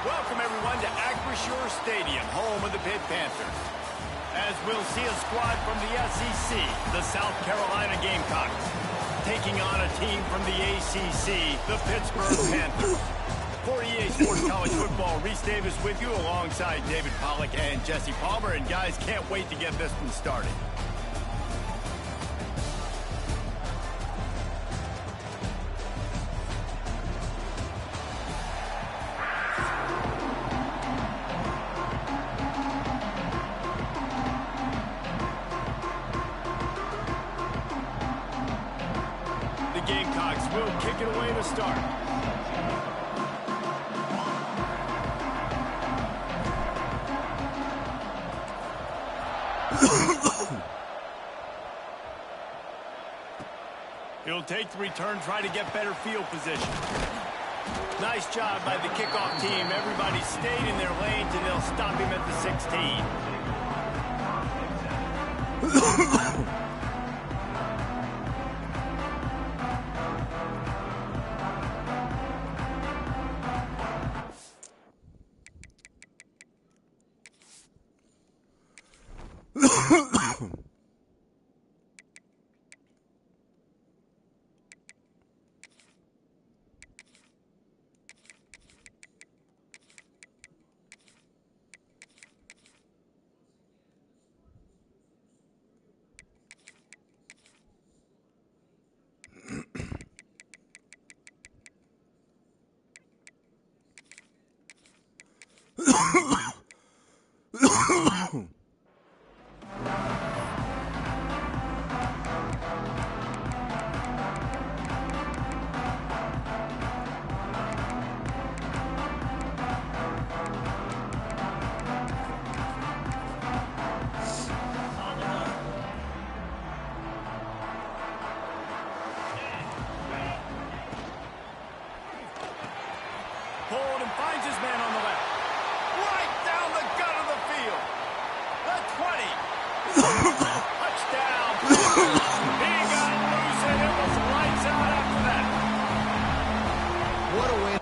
Welcome, everyone, to Acrisure Stadium, home of the Pitt Panthers. As we'll see a squad from the SEC, the South Carolina Gamecocks, taking on a team from the ACC, the Pittsburgh Panthers. For EA Sports College Football, Reese Davis with you alongside David Pollack and Jesse Palmer. And guys, can't wait to get this one started. Gamecocks will kick it away to start. He'll take the return, try to get better field position. Nice job by the kickoff team. Everybody stayed in their lanes, and they'll stop him at the 16. Hold and finds his man on the left. Right down the gut of the field. The 20. Touchdown. He got loose and it was lights out after that. What a win.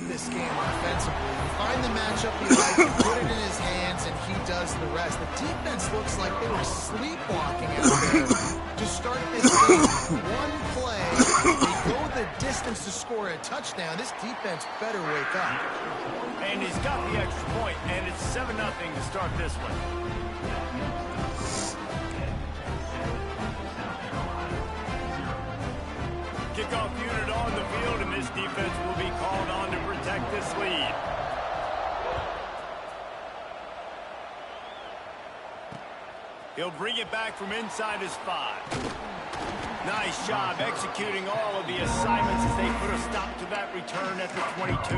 This game offensively. You find the matchup you like, you put it in his hands, and he does the rest. The defense looks like they were sleepwalking out there to start this game. One play, they go the distance to score a touchdown. This defense better wake up. And he's got the extra point, and it's 7-0 to start this one. Kickoff unit on the field, and this defense will be called on to protect this lead. He'll bring it back from inside his 5. Nice job executing all of the assignments as they put a stop to that return at the 22.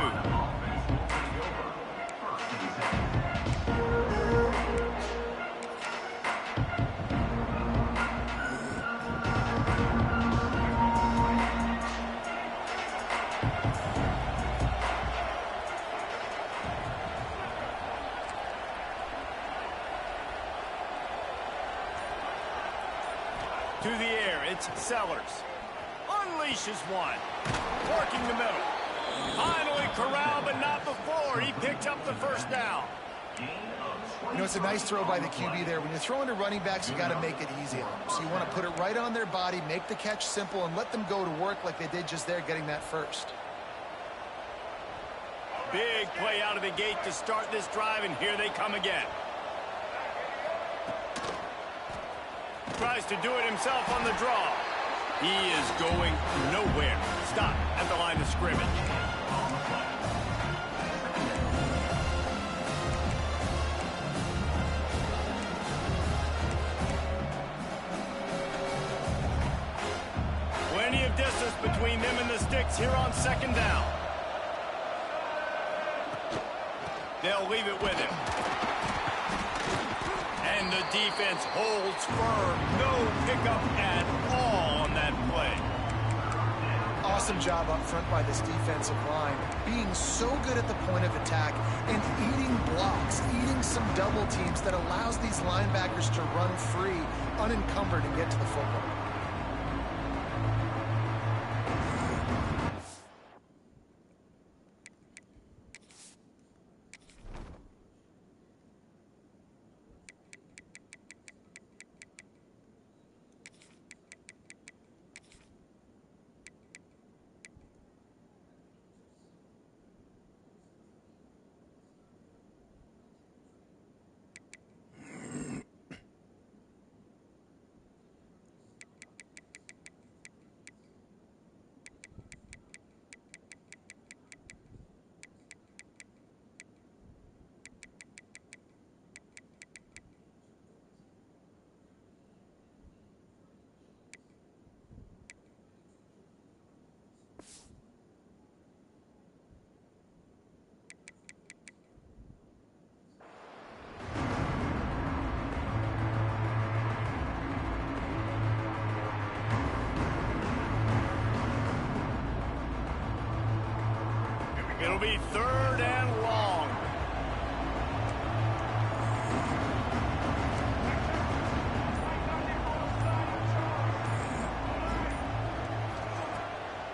To the air, it's Sellers. Unleashes one. Working the middle. Finally corralled, but not before. He picked up the first down. You know, it's a nice throw by the QB there. When you're throwing to running backs, you got to make it easy on them. So you want to put it right on their body, make the catch simple, and let them go to work like they did just there, getting that first. Big play out of the gate to start this drive, and here they come again. Tries to do it himself on the draw. He is going nowhere. Stop at the line of scrimmage. Plenty of distance between them and the sticks here on second down. They'll leave it with him. And the defense holds firm. No pickup at all on that play. Awesome job up front by this defensive line. Being so good at the point of attack and eating blocks, eating some double teams that allows these linebackers to run free, unencumbered, and get to the football. It'll be third and long.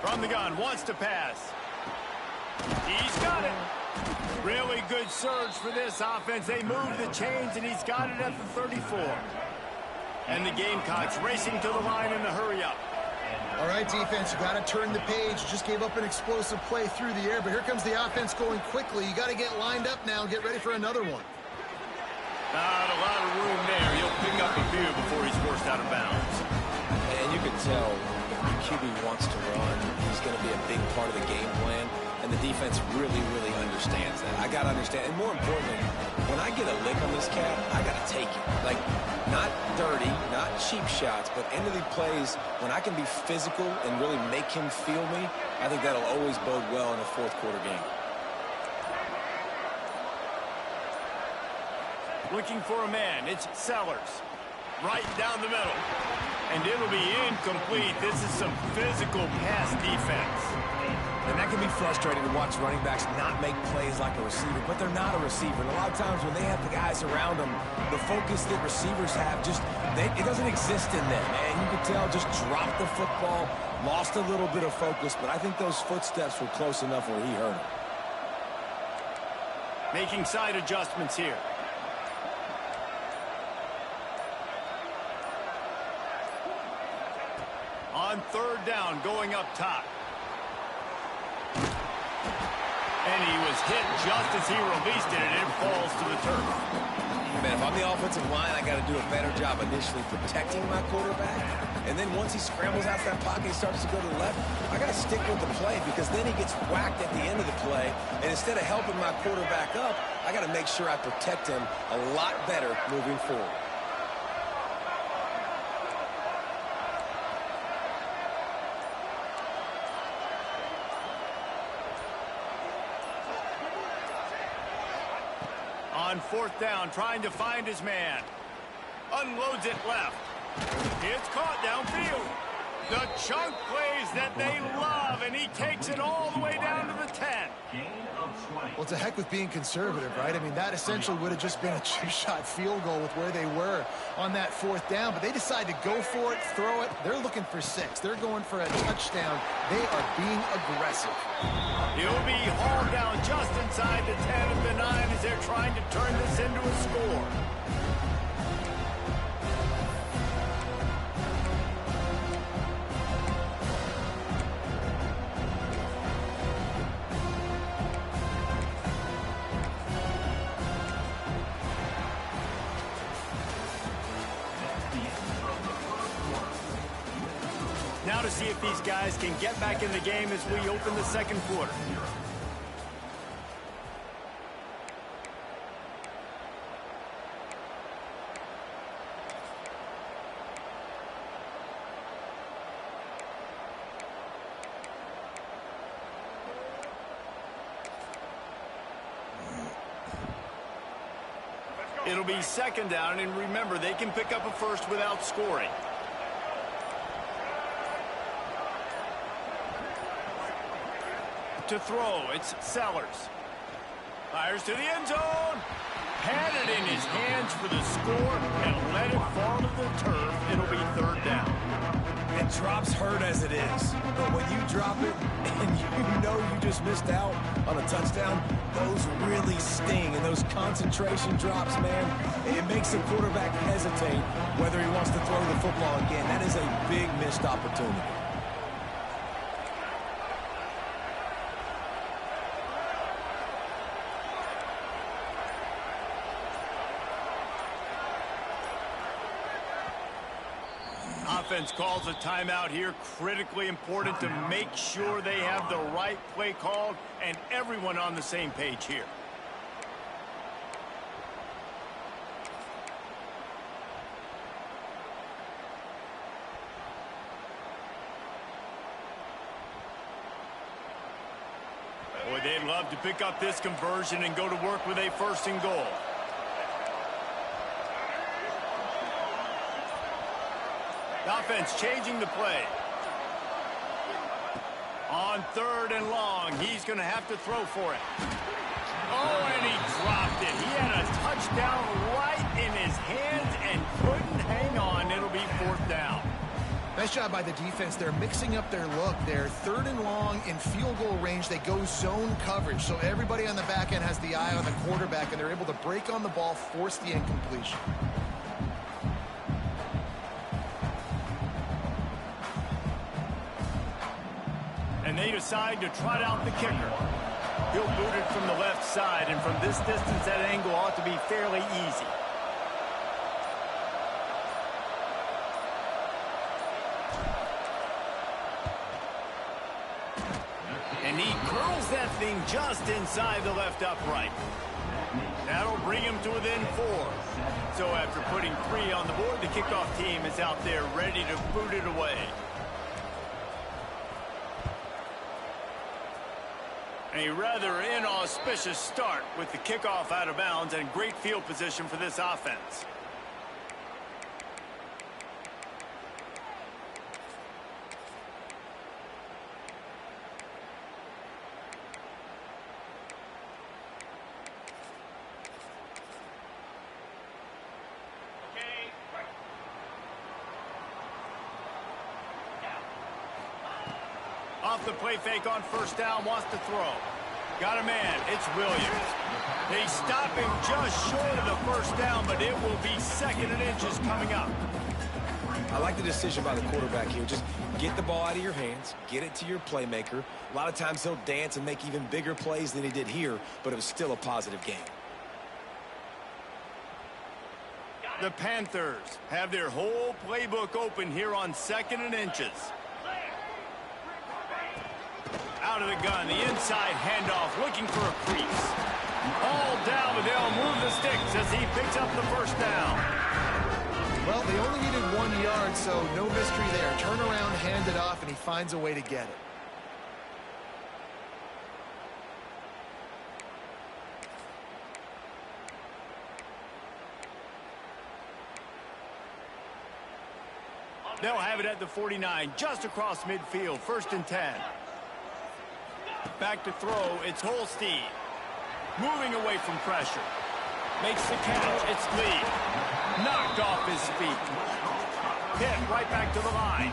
From the gun, wants to pass. He's got it. Really good surge for this offense. They move the chains, and he's got it at the 34. And the Gamecocks racing to the line in the hurry-up. All right, defense, you got to turn the page. You just gave up an explosive play through the air, but here comes the offense going quickly. You got to get lined up now and get ready for another one. Not a lot of room there. He'll pick up a few before he's forced out of bounds. And you can tell the QB wants to run. He's going to be a big part of the game plan, and the defense really, really understands that. I got to understand, and more importantly, when I get a lick on this cat, I got to take it. Like, not dirty, not cheap shots, but end of the plays, when I can be physical and really make him feel me, I think that'll always bode well in a fourth quarter game. Looking for a man, it's Sellers. Right down the middle. And it'll be incomplete. This is some physical pass defense. And that can be frustrating to watch running backs not make plays like a receiver, but they're not a receiver. And a lot of times when they have the guys around them, the focus that receivers have it doesn't exist in them. And you can tell just dropped the football, lost a little bit of focus, but I think those footsteps were close enough where he heard him. Making side adjustments here. On third down, going up top. And he was hit just as he released it, and it falls to the turf. Man, if I'm the offensive line, I got to do a better job initially protecting my quarterback. And then once he scrambles out that pocket, he starts to go to the left, I got to stick with the play because then he gets whacked at the end of the play. And instead of helping my quarterback up, I got to make sure I protect him a lot better moving forward. On fourth down, trying to find his man. Unloads it left. It's caught downfield. The chunk plays that they love, and he takes it all the way down to the 10. Well, to heck with being conservative, right? I mean, that essentially would have just been a chip-shot field goal with where they were on that fourth down, but they decide to go for it, throw it. They're looking for 6. They're going for a touchdown. They are being aggressive. He'll be hauled down just inside the 10 of the 9 as they're trying to turn this into a score. to see if these guys can get back in the game as we open the second quarter. It'll be second down, and remember, they can pick up a first without scoring. To throw, it's Sellers. Fires to the end zone. Had it in his hands for the score and let it fall to the turf. It'll be third down. And drops hurt as it is. But when you drop it and you know you just missed out on a touchdown, those really sting. And those concentration drops, man, it makes the quarterback hesitate whether he wants to throw the football again. That is a big missed opportunity. Offense calls a timeout here. Critically important to make sure they have the right play called and everyone on the same page here. Boy, they'd love to pick up this conversion and go to work with a first and goal. The offense changing the play. On third and long, he's going to have to throw for it. Oh, and he dropped it. He had a touchdown right in his hands and couldn't hang on. It'll be fourth down. Nice job by the defense. They're mixing up their look. They're third and long in field goal range. They go zone coverage. So everybody on the back end has the eye on the quarterback, and they're able to break on the ball, force the incompletion. And they decide to trot out the kicker. He'll boot it from the left side, and from this distance, that angle ought to be fairly easy. And he curls that thing just inside the left upright. That'll bring him to within 4. So after putting 3 on the board, the kickoff team is out there ready to boot it away. A rather inauspicious start with the kickoff out of bounds and great field position for this offense. Off the play fake on first down, wants to throw. Got a man, it's Williams. They stop him just short of the first down, but it will be second and inches coming up. I like the decision by the quarterback here. Just get the ball out of your hands, get it to your playmaker. A lot of times he'll dance and make even bigger plays than he did here, but it was still a positive game. The Panthers have their whole playbook open here on second and inches. Out of the gun, the inside handoff, looking for a crease. All down, but they'll move the sticks as he picks up the first down. Well, they only needed 1 yard, so no mystery there. Turn around, hand it off, and he finds a way to get it. They'll have it at the 49, just across midfield, 1st and 10. Back to throw, it's Holstein. Moving away from pressure. Makes the catch, it's Lee. Knocked off his feet. Hit right back to the line.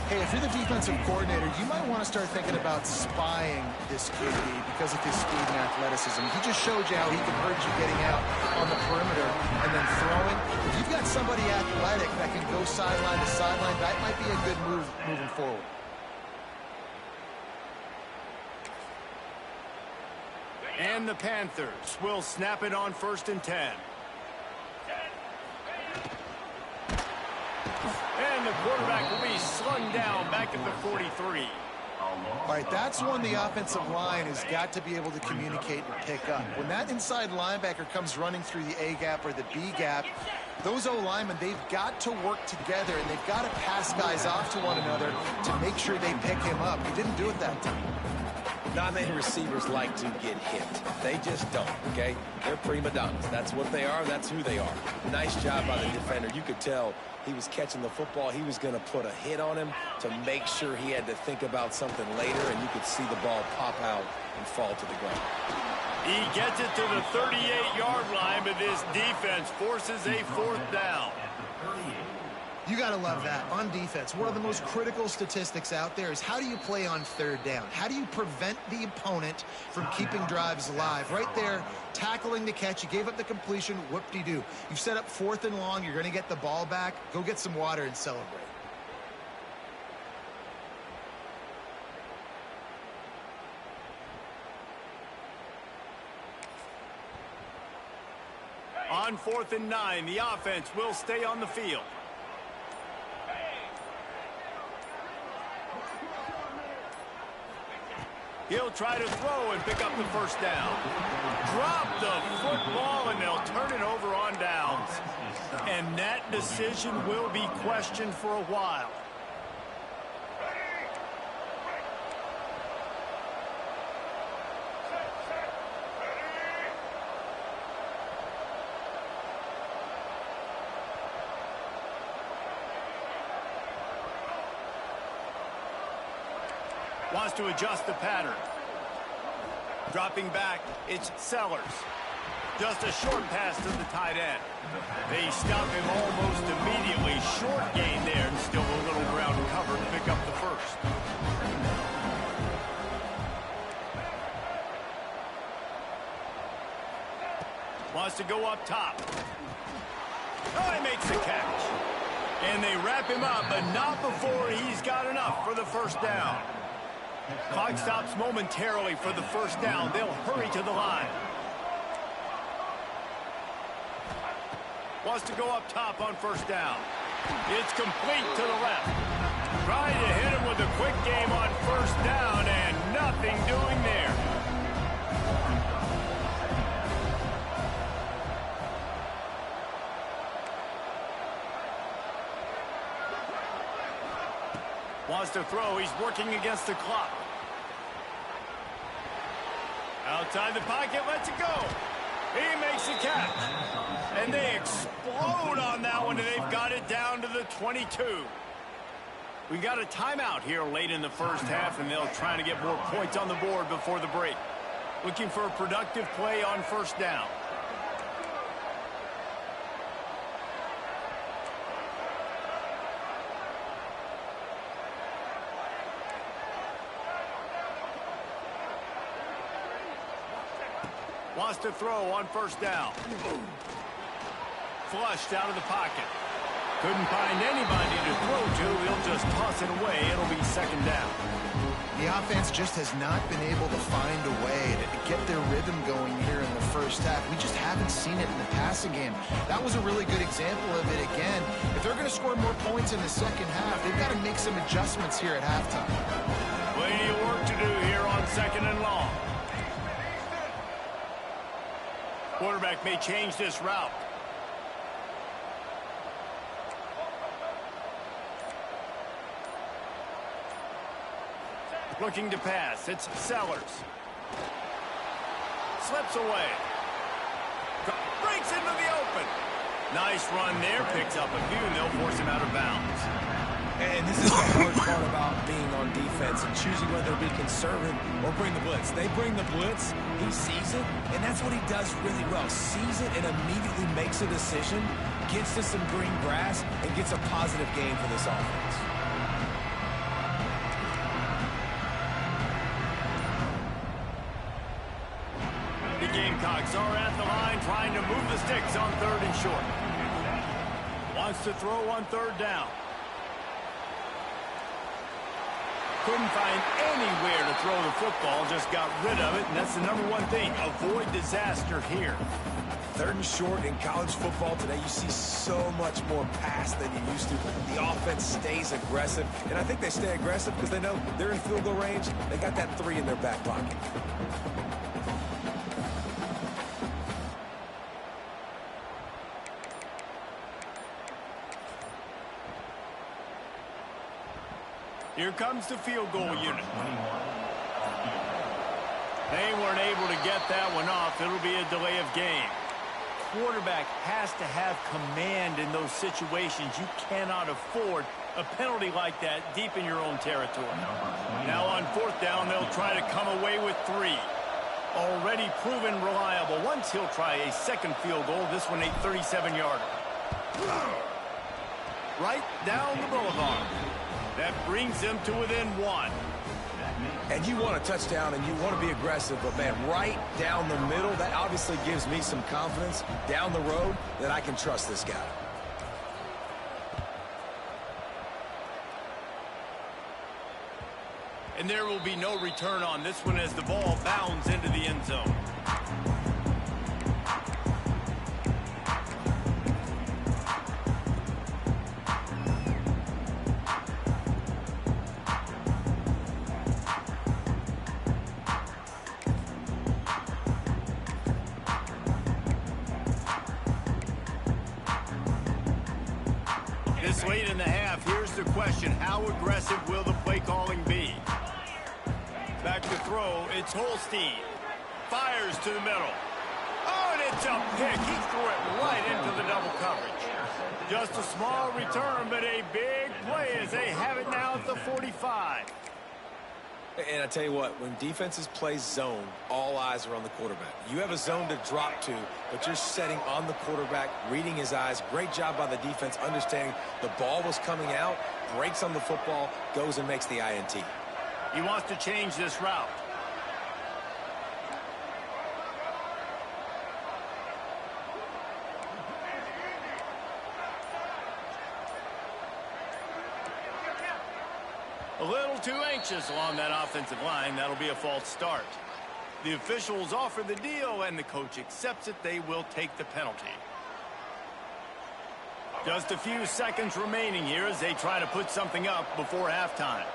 Hey, if you're the defensive coordinator, you might want to start thinking about spying this QB because of his speed and athleticism. He just showed you how he can hurt you getting out on the perimeter and then throwing. If you've got somebody athletic that can go sideline to sideline, that might be a good move moving forward. And the Panthers will snap it on 1st and 10. And the quarterback will be slugged one down back at the 43. All right, that's one the offensive line has got to be able to communicate and pick up. When that inside linebacker comes running through the A gap or the B gap, those O-linemen, they've got to work together, and they've got to pass guys off to one another to make sure they pick him up. He didn't do it that time. Not many receivers like to get hit. They just don't, okay? They're prima donnas. That's what they are. That's who they are. Nice job by the defender. You could tell he was catching the football. He was going to put a hit on him to make sure he had to think about something later, and you could see the ball pop out and fall to the ground. He gets it to the 38-yard line, but this defense forces a fourth down. You got to love that. On defense, one of the most critical statistics out there is how do you play on third down? How do you prevent the opponent from keeping drives alive? Right there, tackling the catch. You gave up the completion. Whoop-de-doo. You've set up 4th and long. You're going to get the ball back. Go get some water and celebrate. On 4th and 9, the offense will stay on the field. He'll try to throw and pick up the first down. Drop the football, and they'll turn it over on downs. And that decision will be questioned for a while. Wants to adjust the pattern. Dropping back, it's Sellers. Just a short pass to the tight end. They stop him almost immediately. Short gain there, and still a little ground cover to pick up the first. Wants to go up top. Oh, he makes the catch. And they wrap him up, but not before he's got enough for the first down. Clock stops momentarily for the first down. They'll hurry to the line. Wants to go up top on first down. It's complete to the left. Trying to hit him with a quick game on first down, and nothing doing there. Wants to throw. He's working against the clock. Outside the pocket, lets it go. He makes the catch. And they explode on that one, and they've got it down to the 22. We got a timeout here late in the first half, and they'll try to get more points on the board before the break. Looking for a productive play on first down. Wants to throw on first down. Flushed out of the pocket. Couldn't find anybody to throw to. He'll just toss it away. It'll be second down. The offense just has not been able to find a way to get their rhythm going here in the first half. We just haven't seen it in the passing game. That was a really good example of it again. If they're going to score more points in the second half, they've got to make some adjustments here at halftime. Plenty of work to do here on second and long. Quarterback may change this route. Looking to pass. It's Sellers. Slips away. Breaks into the open. Nice run there. Picks up a few, and they'll force him out of bounds. And this is the hard part about being on defense and choosing whether to be conservative or bring the blitz. They bring the blitz, he sees it, and that's what he does really well. Sees it and immediately makes a decision, gets to some green grass, and gets a positive gain for this offense. The Gamecocks are at the line trying to move the sticks on third and short. Wants to throw on third down. couldn't find anywhere to throw the football, just got rid of it, and that's the #1 thing. Avoid disaster here. 3rd and short in college football today, you see so much more pass than you used to. The offense stays aggressive, and I think they stay aggressive because they know they're in field goal range. They got that 3 in their back pocket. Here comes the field goal unit. They weren't able to get that one off. It'll be a delay of game. Quarterback has to have command in those situations. You cannot afford a penalty like that deep in your own territory. Now on 4th down, they'll try to come away with 3. Already proven reliable. Once he'll try a 2nd field goal, this one a 37-yarder. Right down the boulevard. That brings them to within 1. And you want a touchdown and you want to be aggressive, but man, right down the middle, that obviously gives me some confidence down the road that I can trust this guy. And there will be no return on this one as the ball bounds into the end zone. This late in the half, here's the question. How aggressive will the play calling be? Back to throw, it's Holstein. Fires to the middle. Oh, and it's a pick. He threw it right into the double coverage. Just a small return, but a big play as they have it now at the 45. And I tell you what, when defenses play zone, all eyes are on the quarterback. You have a zone to drop to, but you're setting on the quarterback, reading his eyes. Great job by the defense, understanding the ball was coming out, breaks on the football, goes and makes the INT. He wants to change this route. A little too anxious along that offensive line. That'll be a false start. The officials offer the deal, and the coach accepts it. They will take the penalty. Just a few seconds remaining here as they try to put something up before halftime.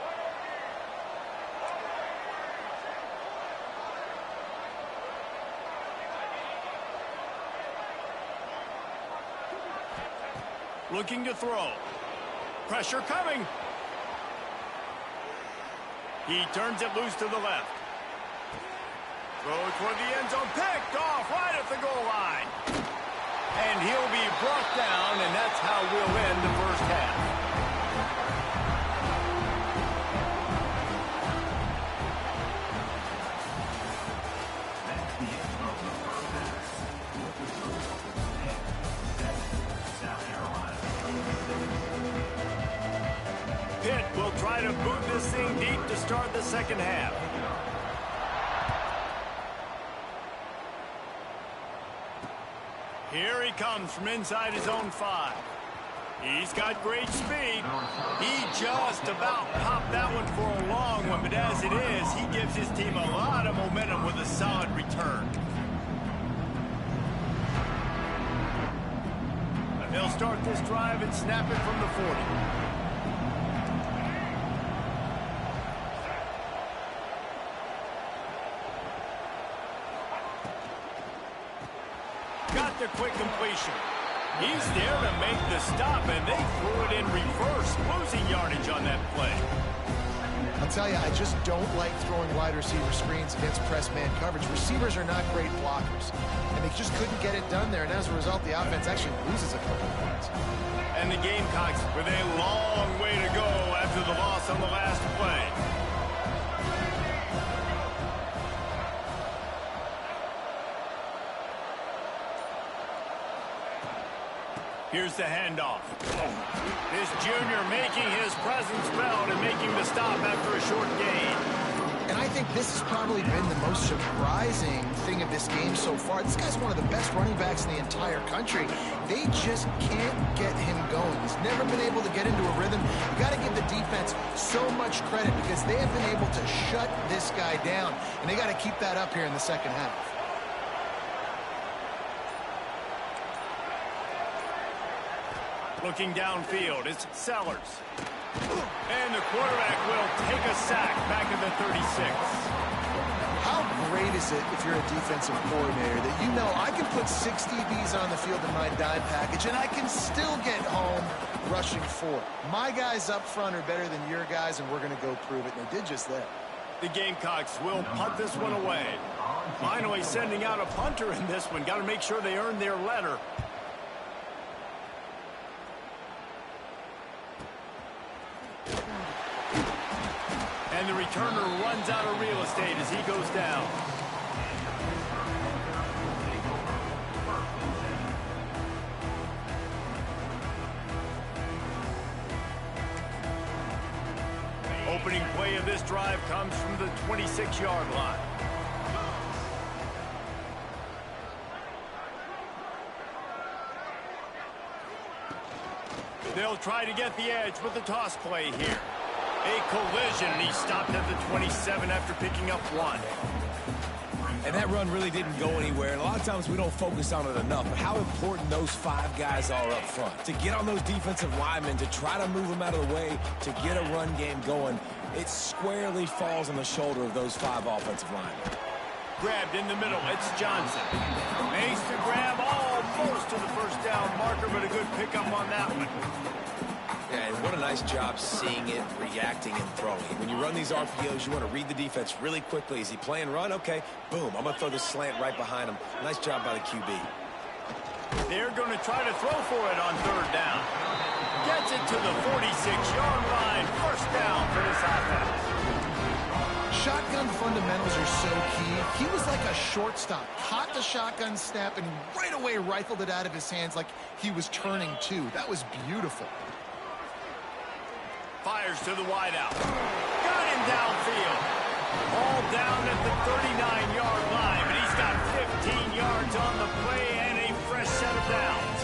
Looking to throw. Pressure coming. He turns it loose to the left. Throw toward the end zone. Picked off right at the goal line. And he'll be brought down, and that's how we'll end the first half. Pitt will try to boot this thing deep to start the second half. Here he comes from inside his own 5. He's got great speed. He just about popped that one for a long one, but as it is, he gives his team a lot of momentum with a solid return. They'll start this drive and snap it from the 40. Got the quick completion. He's there to make the stop, and they threw it in reverse, losing yardage on that play. I'll tell you, I just don't like throwing wide receiver screens against press man coverage. Receivers are not great blockers, and they just couldn't get it done there, and as a result, the offense actually loses a couple of points. And the Gamecocks with a long way to go after the loss on the last play. Here's the handoff. This junior making his presence felt and making the stop after a short gain. And I think this has probably been the most surprising thing of this game so far. This guy's one of the best running backs in the entire country. They just can't get him going. He's never been able to get into a rhythm. You got to give the defense so much credit because they have been able to shut this guy down, and they got to keep that up here in the second half. Looking downfield, it's Sellers. And the quarterback will take a sack back at the 36. How great is it if you're a defensive coordinator that you know I can put 6 DBs on the field in my dime package and I can still get home rushing 4. My guys up front are better than your guys, and we're going to go prove it, and they did just that. The Gamecocks will punt this one away. Finally sending out a punter in this one. Got to make sure they earn their letter. And the returner runs out of real estate as he goes down. Opening play of this drive comes from the 26-yard line. They'll try to get the edge with the toss play here. A collision, and he stopped at the 27 after picking up 1. And that run really didn't go anywhere. And a lot of times we don't focus on it enough. But how important those 5 guys are up front. To get on those defensive linemen, to try to move them out of the way, to get a run game going, it squarely falls on the shoulder of those 5 offensive linemen. Grabbed in the middle, it's Johnson. Makes the grab almost to the first down marker, but a good pickup on that one. Yeah, and what a nice job seeing it, reacting, and throwing. When you run these RPOs, you want to read the defense really quickly. Is he playing run? Okay, boom. I'm going to throw this slant right behind him. Nice job by the QB. They're going to try to throw for it on 3rd down. Gets it to the 46-yard line. First down for this offense. Shotgun fundamentals are so key. He was like a shortstop. Caught the shotgun snap and right away rifled it out of his hands like he was turning 2. That was beautiful. Fires to the wideout. Got him downfield. All down at the 39-yard line, but he's got 15 yards on the play and a fresh set of downs.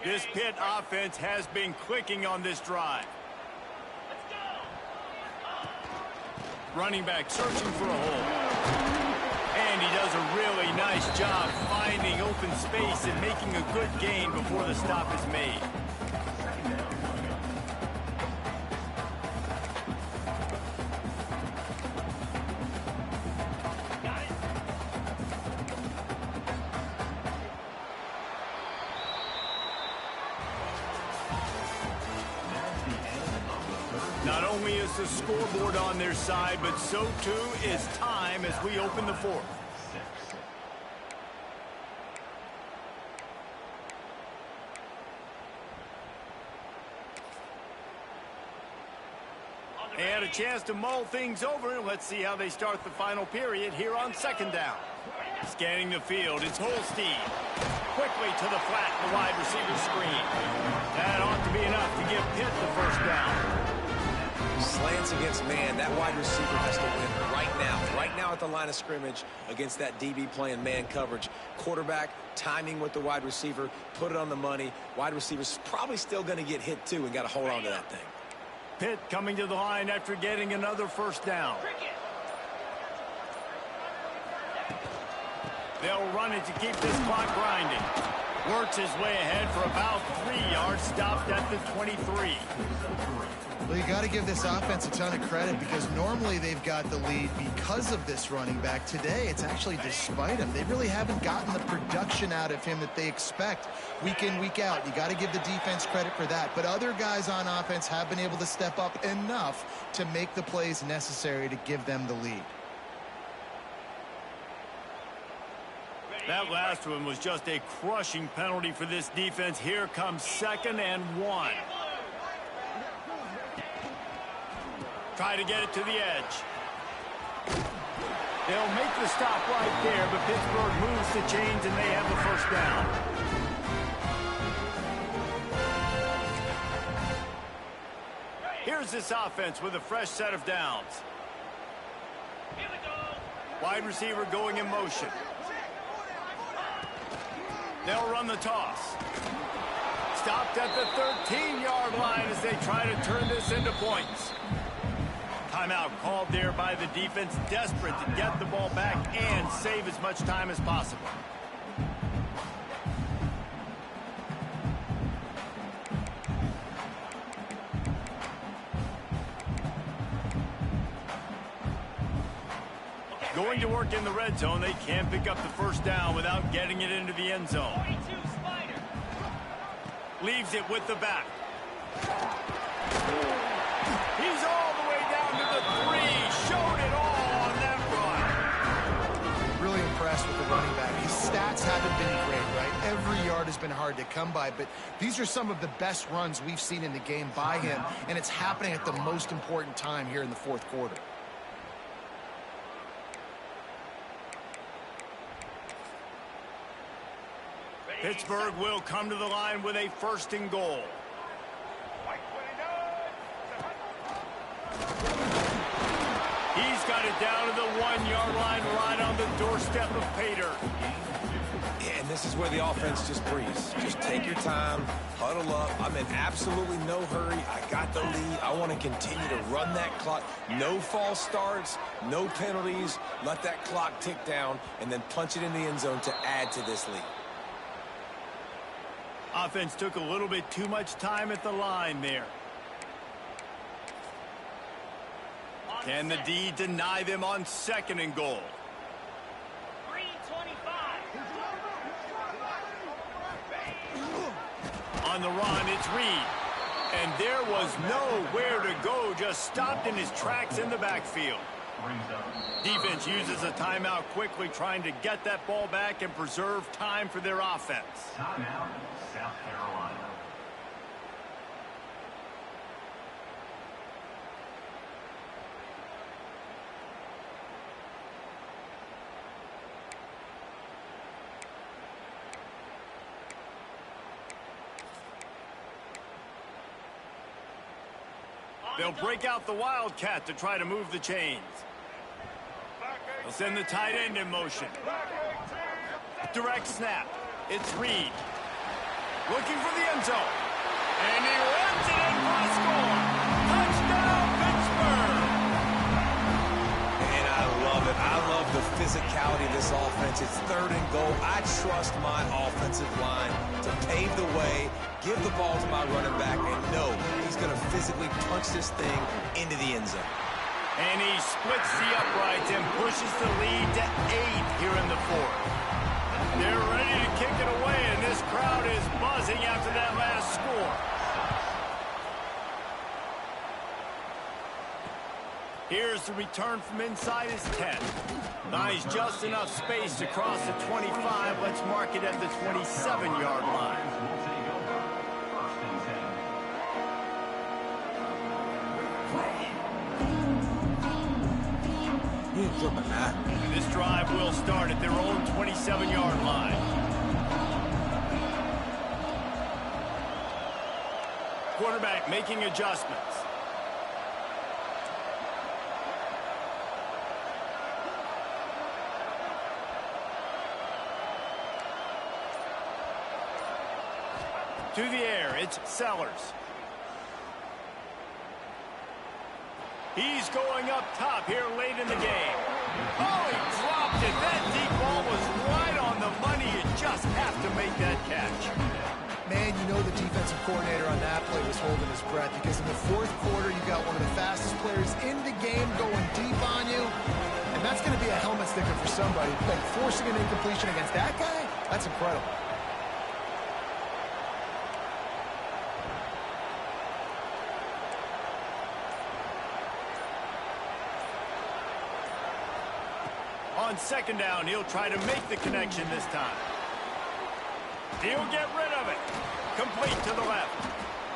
This Pitt offense has been clicking on this drive. Running back searching for a hole. And he does a really nice job finding open space and making a good gain before the stop is made. Not only is the scoreboard on their side, but so too is time as we open the 4th. And a chance to mull things over. Let's see how they start the final period here on 2nd down. Scanning the field, it's Holstein. Quickly to the flat, the wide receiver screen. That ought to be enough to give Pitt the first down. Slants against man. That wide receiver has to win right now at the line of scrimmage against that DB playing man coverage. Quarterback timing with the wide receiver, put it on the money. Wide receiver's probably still going to get hit too and got to hold on to that thing. Pitt coming to the line after getting another first down. They'll run it to keep this clock grinding. Works his way ahead for about 3 yards, stopped at the 23. Well, you got to give this offense a ton of credit because normally they've got the lead because of this running back. Today, it's actually despite him. They really haven't gotten the production out of him that they expect week in, week out. You got to give the defense credit for that. But other guys on offense have been able to step up enough to make the plays necessary to give them the lead. That last one was just a crushing penalty for this defense. Here comes 2nd and 1. Try to get it to the edge. They'll make the stop right there, but Pittsburgh moves the chains and they have the first down. Here's this offense with a fresh set of downs. Wide receiver going in motion. They'll run the toss. Stopped at the 13-yard line as they try to turn this into points. Timeout called there by the defense, desperate to get the ball back and save as much time as possible. Going to work in the red zone, they can't pick up the first down without getting it into the end zone. Leaves it with the back. He's all the way down to the 3. Showed it all on that run. Really impressed with the running back. His stats haven't been great, right? Every yard has been hard to come by, but these are some of the best runs we've seen in the game by him, and it's happening at the most important time here in the fourth quarter. Pittsburgh will come to the line with a first and goal. He's got it down to the 1-yard line right on the doorstep of Pater. Yeah, and this is where the offense just breathes. Just take your time, huddle up. I'm in absolutely no hurry. I got the lead. I want to continue to run that clock. No false starts, no penalties. Let that clock tick down and then punch it in the end zone to add to this lead. Offense took a little bit too much time at the line there. Can the D deny them on second and goal? 3:25. On the run, it's Reed. And there was nowhere to go, just stopped in his tracks in the backfield. Defense uses a timeout quickly, trying to get that ball back and preserve time for their offense. Timeout, South Carolina. They'll break out the Wildcat to try to move the chains. They'll send the tight end in motion. Direct snap. It's Reed. Looking for the end zone. And he runs it in for a score. Touchdown, Pittsburgh! And I love it. I love the physicality of this offense. It's third and goal. I trust my offensive line to pave the way, give the ball to my running back, and know he's going to physically punch this thing into the end zone. And he splits the uprights and pushes the lead to 8 here in the fourth. They're ready to kick it away, and this crowd is buzzing after that last score. Here's the return from inside his 10. Buys just enough space to cross the 25. Let's mark it at the 27-yard line. This drive will start at their own 27-yard line. Quarterback making adjustments. To the air, it's Sellers. He's going up top here late in the game. Oh, he dropped it. That deep ball was right on the money. You just have to make that catch. Man, you know the defensive coordinator on that play was holding his breath, because in the fourth quarter, you got one of the fastest players in the game going deep on you, and that's going to be a helmet sticker for somebody. Like, forcing an incompletion against that guy, that's incredible. On second down, he'll try to make the connection this time. He'll get rid of it. Complete to the left.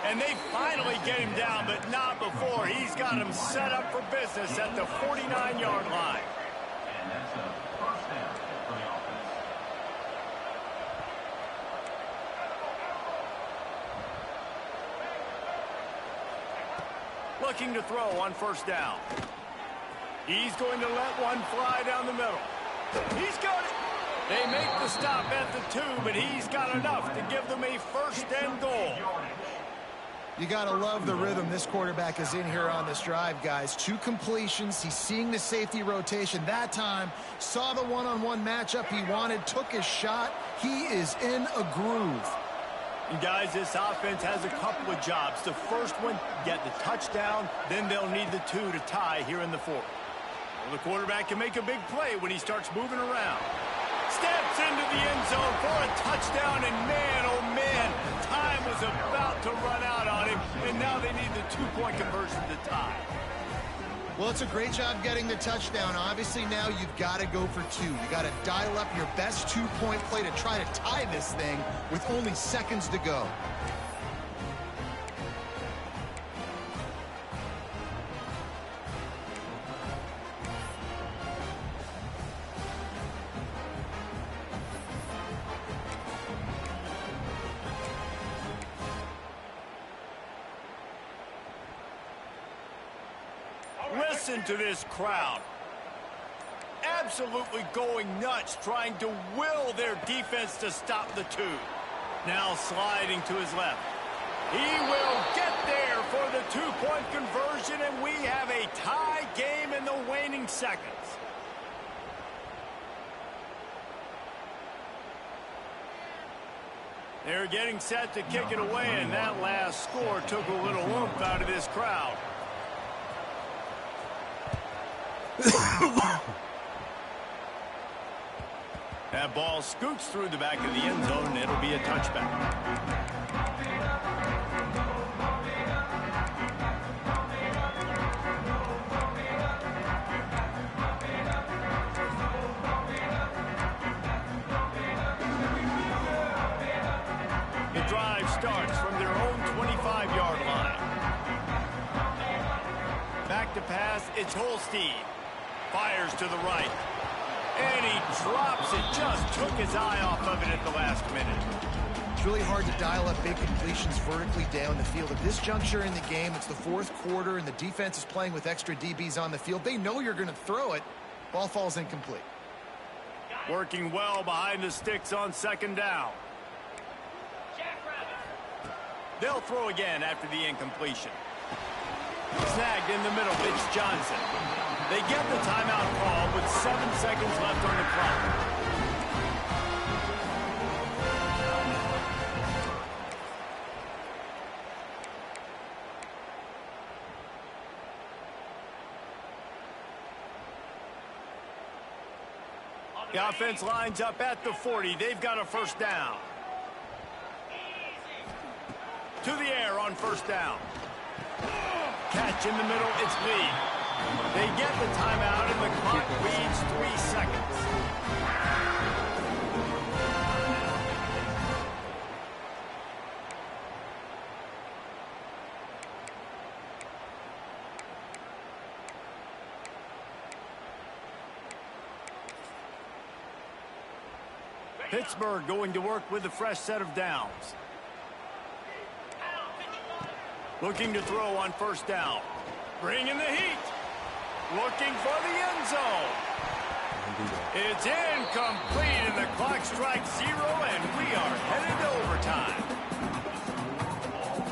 And they finally get him down, but not before. He's got him set up for business at the 49-yard line. That's a first down for the offense. Looking to throw on first down. He's going to let one fly down the middle. He's got it. They make the stop at the 2, but he's got enough to give them a first and goal. You got to love the rhythm this quarterback is in here on this drive, guys. 2 completions. He's seeing the safety rotation that time. Saw the one-on-one matchup he wanted, took his shot. He is in a groove. And guys, this offense has a couple of jobs. The first one, get the touchdown. Then they'll need the 2 to tie here in the 4th. Well, the quarterback can make a big play when he starts moving around. Steps into the end zone for a touchdown, and man, oh man, time was about to run out on him, and now they need the 2-point conversion to tie. Well, it's a great job getting the touchdown. Obviously, now you've got to go for 2. You got to dial up your best 2-point play to try to tie this thing with only seconds to go. Listen to this crowd. Absolutely going nuts, trying to will their defense to stop the 2. Now sliding to his left. He will get there for the 2-point conversion, and we have a tie game in the waning seconds. They're getting set to kick it away, and that last score took a little oomph out of this crowd. That ball scoots through the back of the end zone, and it'll be a touchback. The drive starts from their own 25-yard line. Back to pass, it's Holstein. Fires to the right. And he drops it. Just took his eye off of it at the last minute. It's really hard to dial up big completions vertically down the field. At this juncture in the game, it's the 4th quarter, and the defense is playing with extra DBs on the field. They know you're going to throw it. Ball falls incomplete. Working well behind the sticks on second down. They'll throw again after the incompletion. Snagged in the middle, it's Johnson. They get the timeout call with 7 seconds left on the clock. The offense lines up at the 40. They've got a first down. To the air on first down. Catch in the middle, it's Lee. They get the timeout, and the clock reads 3 seconds. Pittsburgh going to work with a fresh set of downs. Looking to throw on first down. Bringing the heat. Looking for the end zone. It's incomplete, and the clock strikes 0, and we are headed to overtime.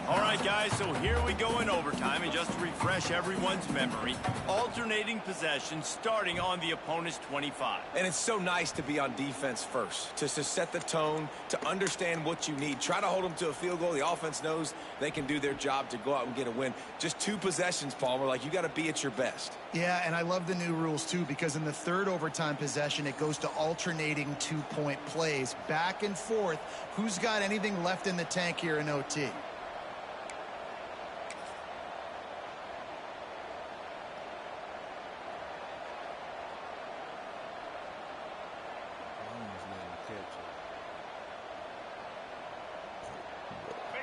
All right, guys, so here we go in overtime, and just to refresh everyone's memory, alternating possession starting on the opponent's 25. And it's so nice to be on defense first, to set the tone, to understand what you need. Try to hold them to a field goal. The offense knows they can do their job to go out and get a win. Just 2 possessions, Palmer. Like, you got to be at your best. Yeah, and I love the new rules, too, because in the 3rd overtime possession, it goes to alternating 2-point plays. Back and forth. Who's got anything left in the tank here in OT?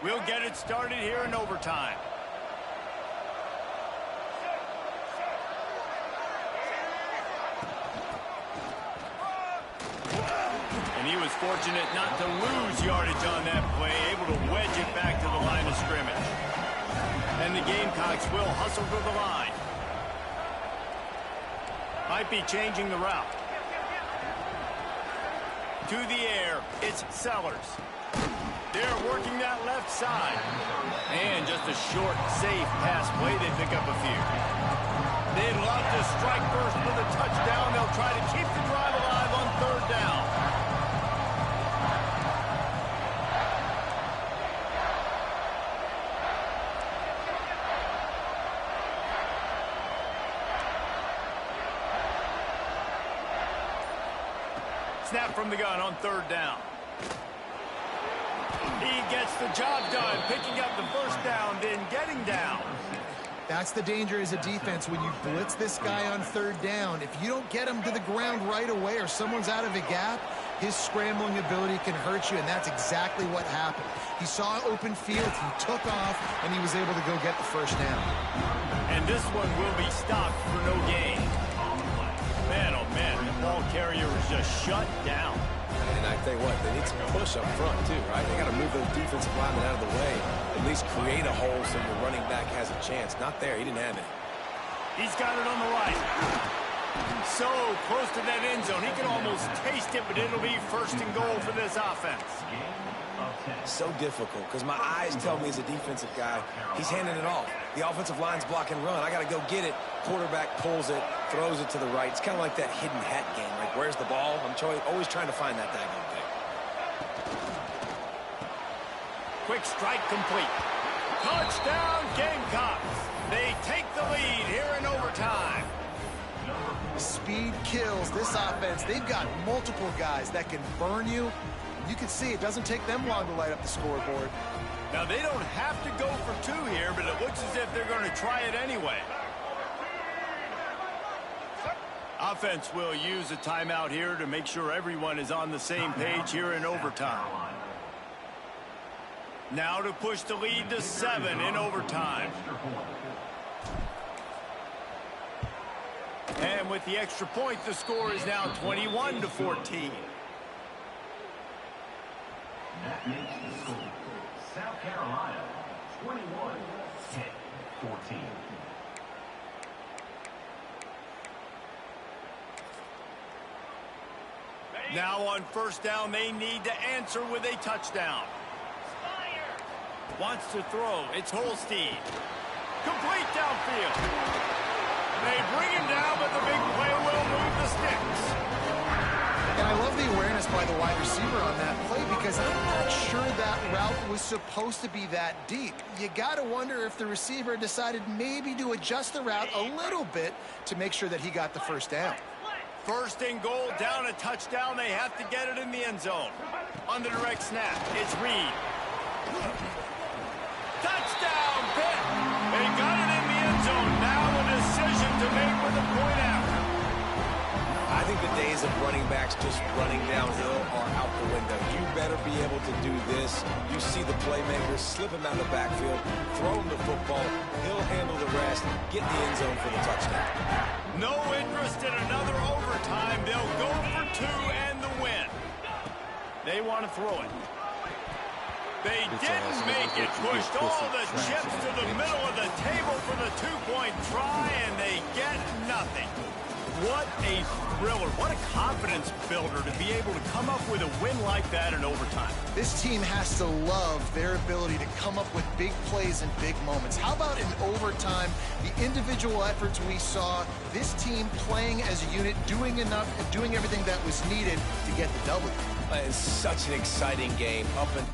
We'll get it started here in overtime. he was fortunate not to lose yardage on that play, able to wedge it back to the line of scrimmage. And the Gamecocks will hustle to the line. Might be changing the route. To the air, it's Sellers. They're working that left side. And just a short, safe pass play. They pick up a few. They'd love to strike first with a touchdown. They'll try to keep the drive alive on third down. Snap from the gun on third down. He gets the job done, picking up the first down, then getting down. That's the danger as a defense when you blitz this guy on third down. If you don't get him to the ground right away or someone's out of a gap, his scrambling ability can hurt you, and that's exactly what happened. He saw open field, he took off, and he was able to go get the first down. And this one will be stopped for no gain. Man, oh man, the ball carrier was just shut down. And I tell you what, they need some push up front too, right? They got to move those defensive linemen out of the way. At least create a hole so your running back has a chance. Not there. He didn't have it. He's got it on the right. So close to that end zone. He can almost taste it, but it'll be first and goal for this offense. So difficult because my eyes tell me as a defensive guy, he's handing it off. The offensive line's block and run. I got to go get it. Quarterback pulls it, throws it to the right. It's kind of like that hidden hat game. Like, where's the ball? I'm always trying to find that daggone thing. Quick strike complete. Touchdown Gamecocks. They take the lead here in overtime. Speed kills this offense. They've got multiple guys that can burn you. You can see it doesn't take them long to light up the scoreboard. Now, they don't have to go for two here, but it looks as if they're going to try it anyway. Offense will use a timeout here to make sure everyone is on the same page here in overtime. Now to push the lead to 7 in overtime. And with the extra point, the score is now 21-14. That makes the score South Carolina 21-14. Now on first down, they need to answer with a touchdown. Wants to throw. It's Holstein. Complete downfield. They bring him down, but the big play will move the sticks. And I love the awareness by the wide receiver on that play because I'm not sure that route was supposed to be that deep. You got to wonder if the receiver decided maybe to adjust the route a little bit to make sure that he got the first down. First and goal, down a touchdown. They have to get it in the end zone. On the direct snap, it's Reed. Touchdown, Pitt. They got it in the end zone. Now a decision to make with a point after. I think the days of running backs just running downhill are out the window. You better be able to do this. You see the playmakers slip him out of the backfield, throw him the football, he'll handle the rest, get in the end zone for the touchdown. No interest in another overtime. They'll go for 2 and the win. They want to throw it. They didn't make it. Pushed all the chips to the middle of the table for the 2-point try, and they get nothing. What a thriller. What a confidence builder to be able to come up with a win like that in overtime. This team has to love their ability to come up with big plays and big moments. How about in overtime, the individual efforts we saw, this team playing as a unit, doing enough and doing everything that was needed to get the W. It's such an exciting game. Up and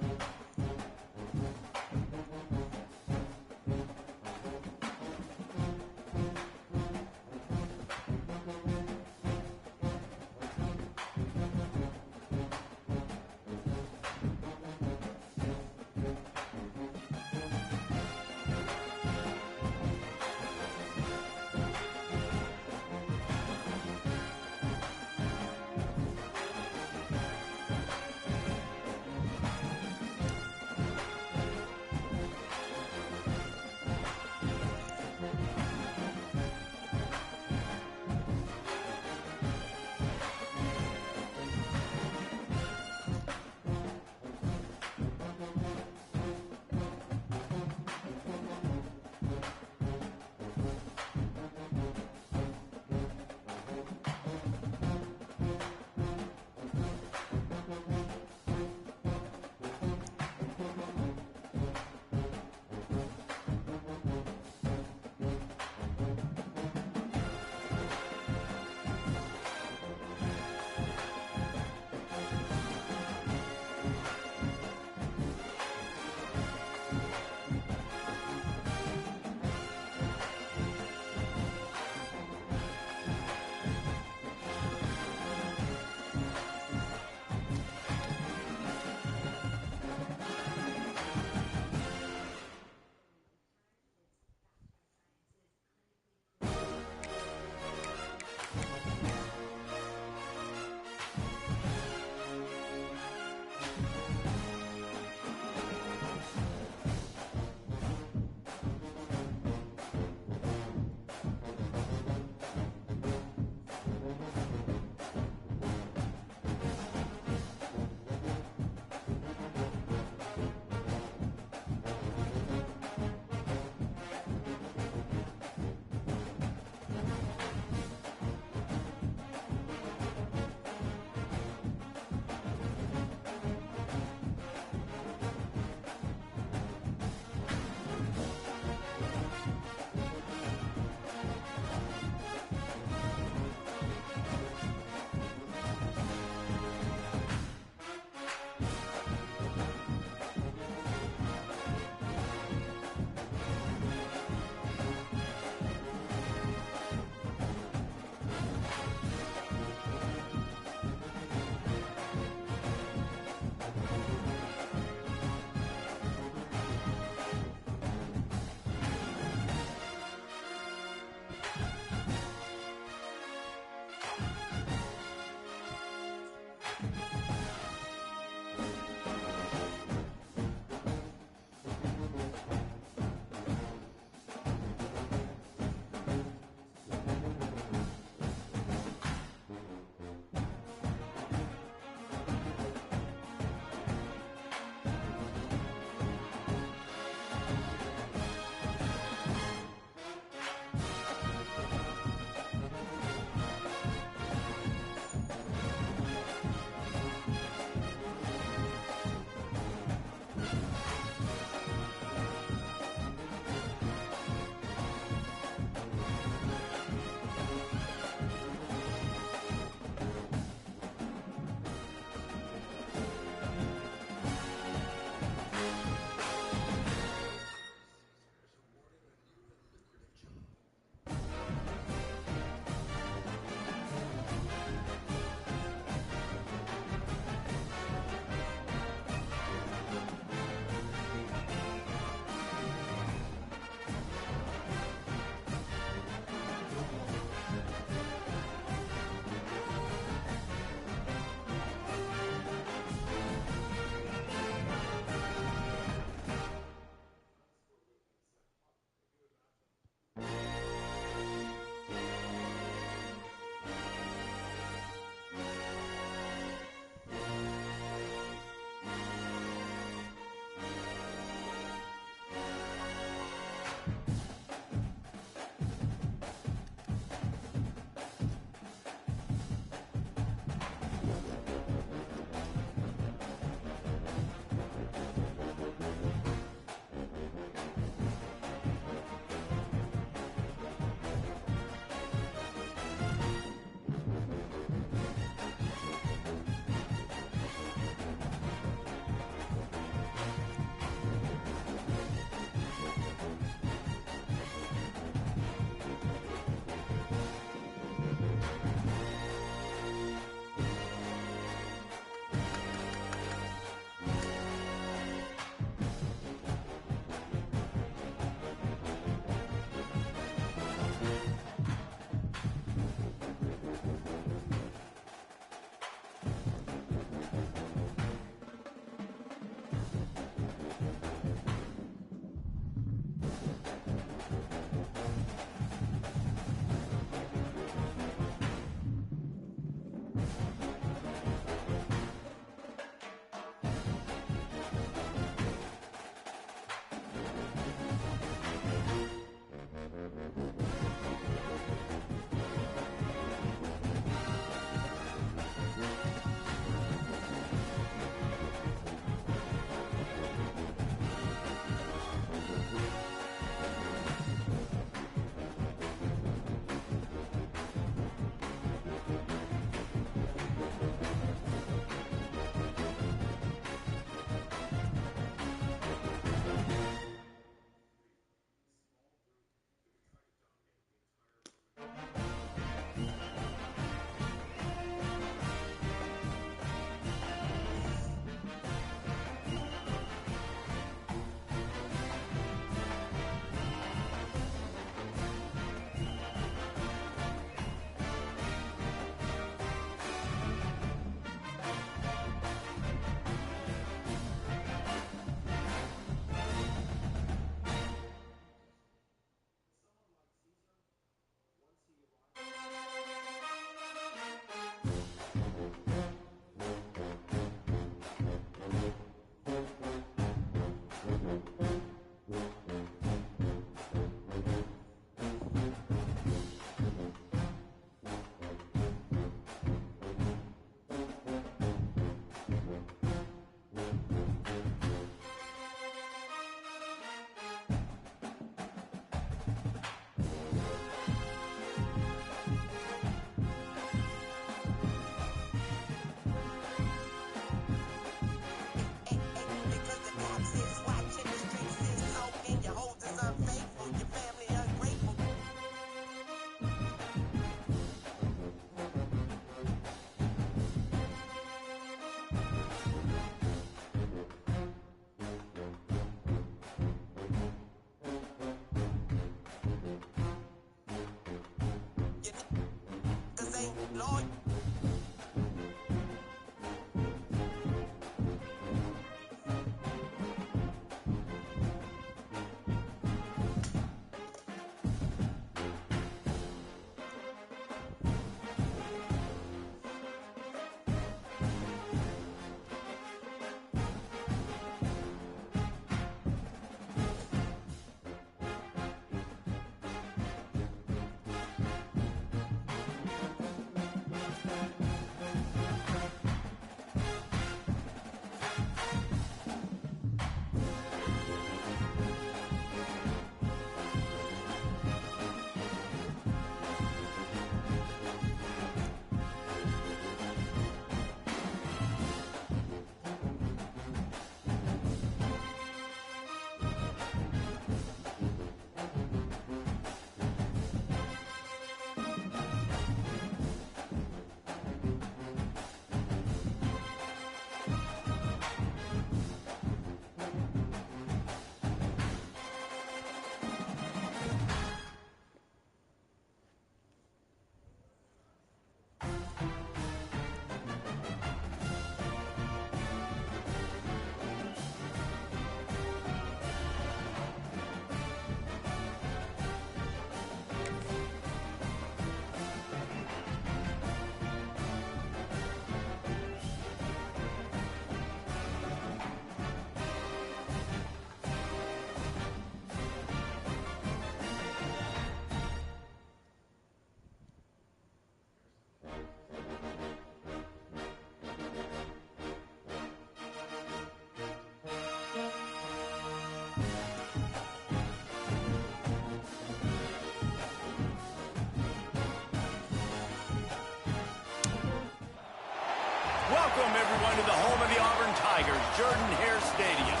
Welcome, everyone, to the home of the Auburn Tigers, Jordan-Hare Stadium,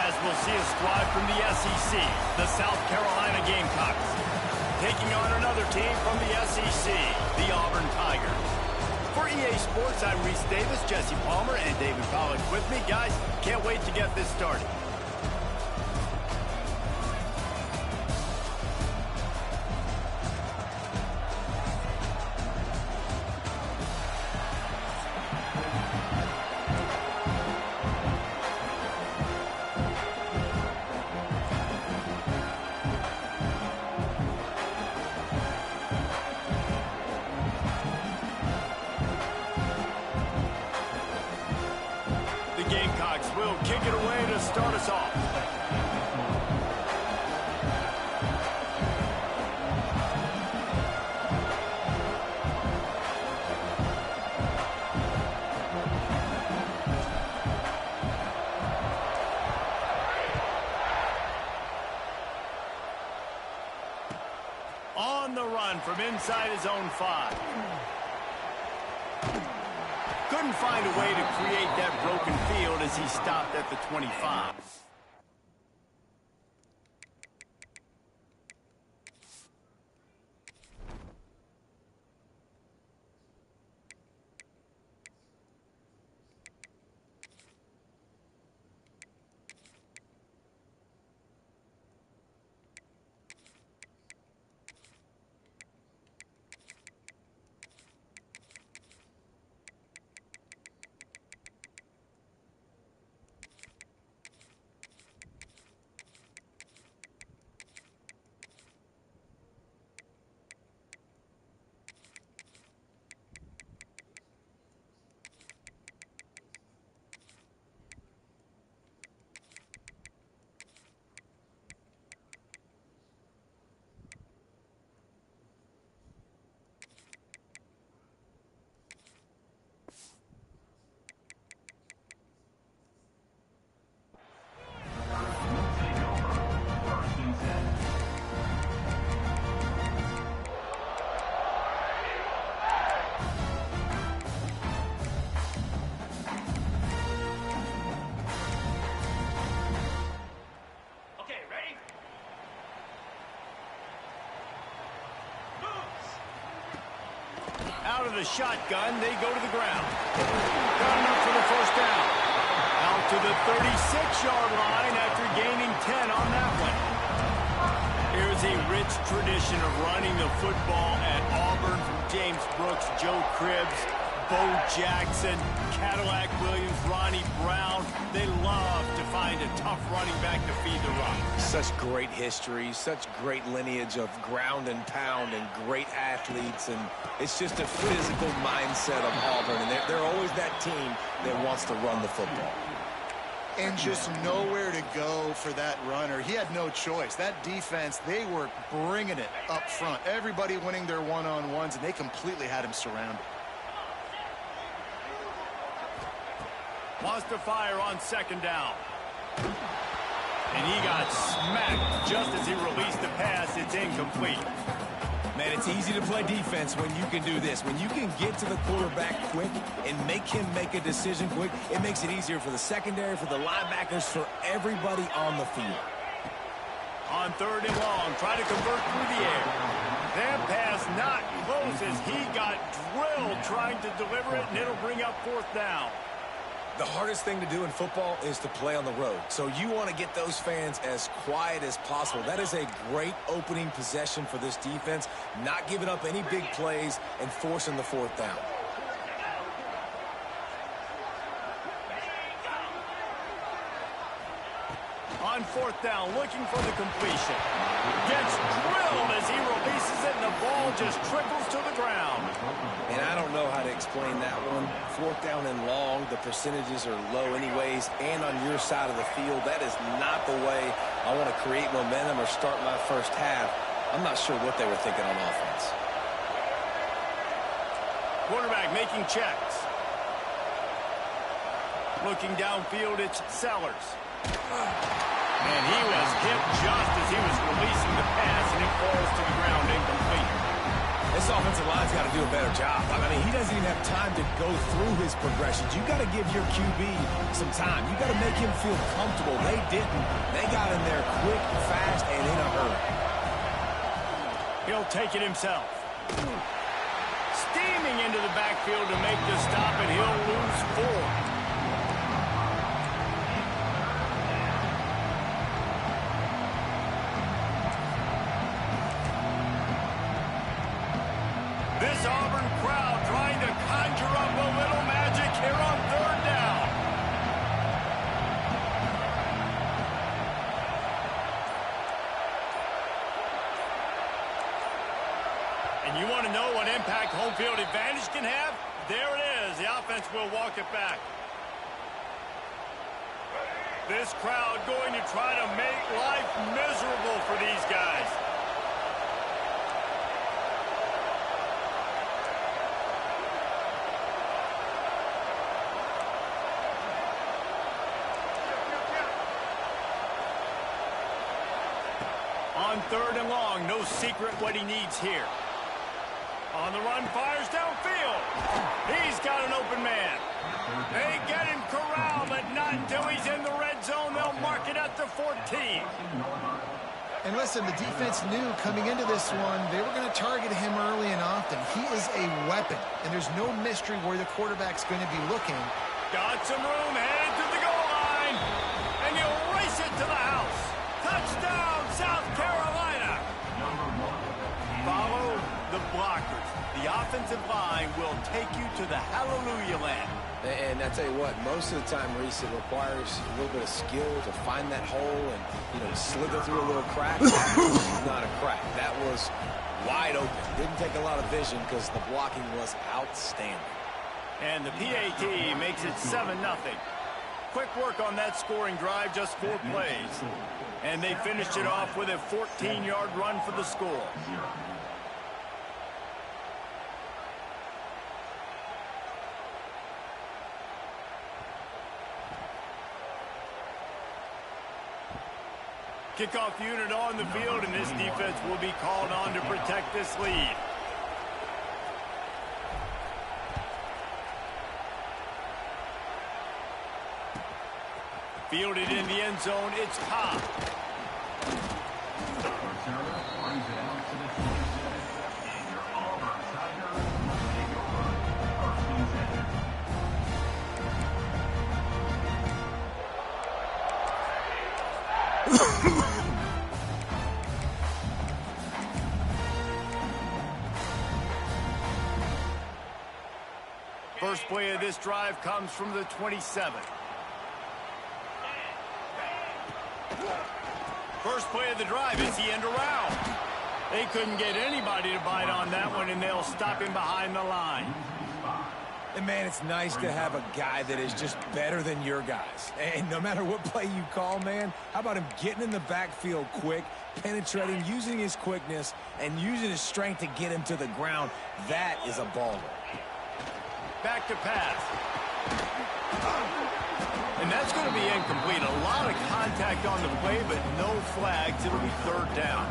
as we'll see a squad from the SEC, the South Carolina Gamecocks, taking on another team from the SEC, the Auburn Tigers. For EA Sports, I'm Reese Davis, Jesse Palmer, and David Pollack with me. Guys, can't wait to get this started. Gamecocks will kick it away to start us off. On the run from inside his own 5. Couldn't find a way to create that broken field as he stopped at the 25. Out of the shotgun, they go to the ground. Got enough for the first down. Out to the 36-yard line after gaining 10 on that one. Here's a rich tradition of running the football at Auburn from James Brooks, Joe Cribbs, Bo Jackson, Cadillac Williams, Ronnie Brown. They love to find a tough running back to feed the run. Such great history, such great lineage of ground and pound and great athletes, and it's just a physical mindset of Auburn, and they're always that team that wants to run the football. And just nowhere to go for that runner. He had no choice. That defense, they were bringing it up front. Everybody winning their one-on-ones, and they completely had him surrounded. Wants to fire on second down. And he got smacked just as he released the pass. It's incomplete. Man, it's easy to play defense when you can do this. When you can get to the quarterback quick and make him make a decision quick, it makes it easier for the secondary, for the linebackers, for everybody on the field. On third and long, try to convert through the air. That pass not close as he got drilled trying to deliver it, and it'll bring up fourth down. The hardest thing to do in football is to play on the road. So you want to get those fans as quiet as possible. That is a great opening possession for this defense, not giving up any big plays and forcing the fourth down. On fourth down, looking for the completion. Gets drilled as he releases it, and the ball just trickles to the ground. And I don't know how to explain that one. Fourth down and long, the percentages are low anyways, and on your side of the field, that is not the way I want to create momentum or start my first half. I'm not sure what they were thinking on offense. Quarterback making checks. Looking downfield, it's Sellers. And he was hit just as he was releasing the pass, and it falls to the ground incomplete. This offensive line's got to do a better job. I mean, he doesn't even have time to go through his progressions. You got to give your QB some time. You got to make him feel comfortable. They didn't. They got in there quick, fast, and in a hurry. He'll take it himself. Steaming into the backfield to make the stop, and he'll lose 4. This Auburn crowd trying to conjure up a little magic here on third down. And you want to know what impact home field advantage can have? There it is. The offense will walk it back. This crowd going to try to make life miserable for these guys. On third and long, no secret what he needs here. On the run, fires downfield. He's got an open man. They get him corralled, but not until he's in the red zone. They'll mark it at the 14. And listen, the defense knew coming into this one, they were going to target him early and often. He is a weapon, and there's no mystery where the quarterback's going to be looking. Got some room, headed to the goal line, and he'll race it to the house. Touchdown, South Carolina. Follow the blockers. The offensive line will take you to the hallelujah land. And I tell you what, most of the time, Reese, it requires a little bit of skill to find that hole and, slither through a little crack. That was not a crack. That was wide open. Didn't take a lot of vision because the blocking was outstanding. And the PAT makes it 7-0. Quick work on that scoring drive, just 4 plays. And they finished it off with a 14-yard run for the score. Kickoff unit on the field, and this defense will be called on to protect this lead. Fielded in the end zone, it's Cobb. first play of this drive comes from the 27. First play of the drive is the end around. They couldn't get anybody to bite on that one, and they'll stop him behind the line. And, man, it's nice to have a guy that is just better than your guys. And no matter what play you call, man, how about him getting in the backfield quick, penetrating, using his quickness, and using his strength to get him to the ground? That is a baller. Back to pass. And that's going to be incomplete. A lot of contact on the play, but no flags. It'll be third down.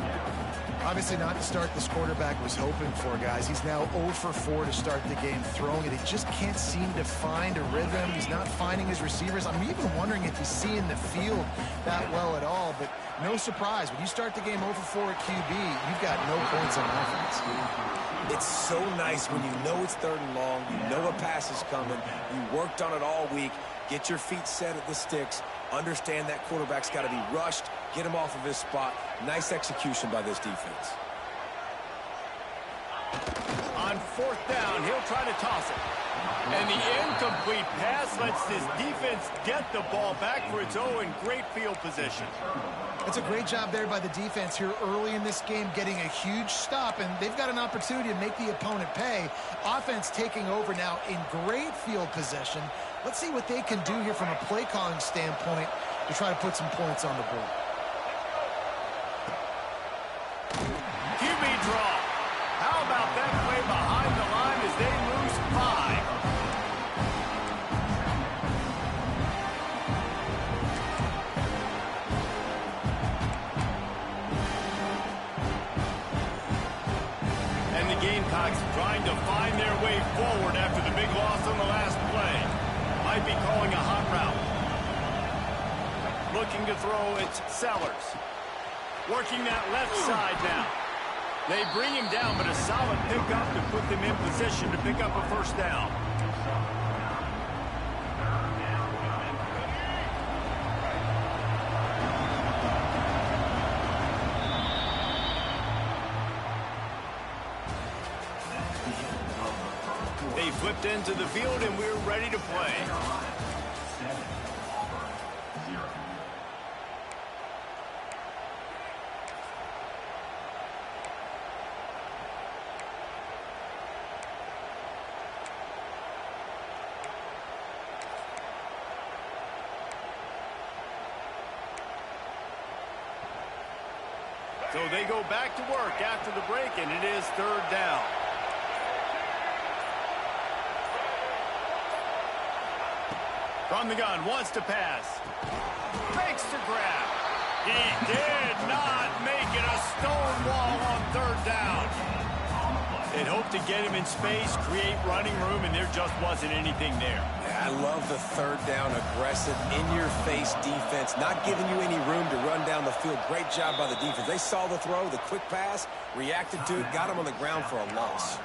Obviously not the start this quarterback was hoping for, guys. He's now 0 for 4 to start the game throwing it. He just can't seem to find a rhythm. He's not finding his receivers. I'm even wondering if he's seeing the field that well at all. But no surprise, when you start the game 0 for 4 at QB, you've got no points on offense. It's so nice when you know it's third and long, you know a pass is coming, you worked on it all week, get your feet set at the sticks, understand that quarterback's got to be rushed, get him off of his spot. Nice execution by this defense. On fourth down, he'll try to toss it. And the incomplete pass lets this defense get the ball back for its own great field position. It's a great job there by the defense here early in this game, getting a huge stop, and they've got an opportunity to make the opponent pay. Offense taking over now in great field position. Let's see what they can do here from a play calling standpoint to try to put some points on the board. QB draw. How about that play behind the line as they lose 5? And the Gamecocks trying to find their way forward after the big loss on the last play. Might be calling a hot route. Looking to throw, it's Sellers. Working that left side now. They bring him down, but a solid pickup to put them in position to pick up a first down. They flipped into the field, and we're ready to play. So they go back to work after the break, and it is third down. From the gun, wants to pass. Fakes to grab. He did not make it. A stone wall on third down. They'd hoped to get him in space, create running room, and there just wasn't anything there. I love the third down, aggressive, in-your-face defense, not giving you any room to run down the field. Great job by the defense. They saw the throw, the quick pass, reacted to it, got him on the ground for a loss.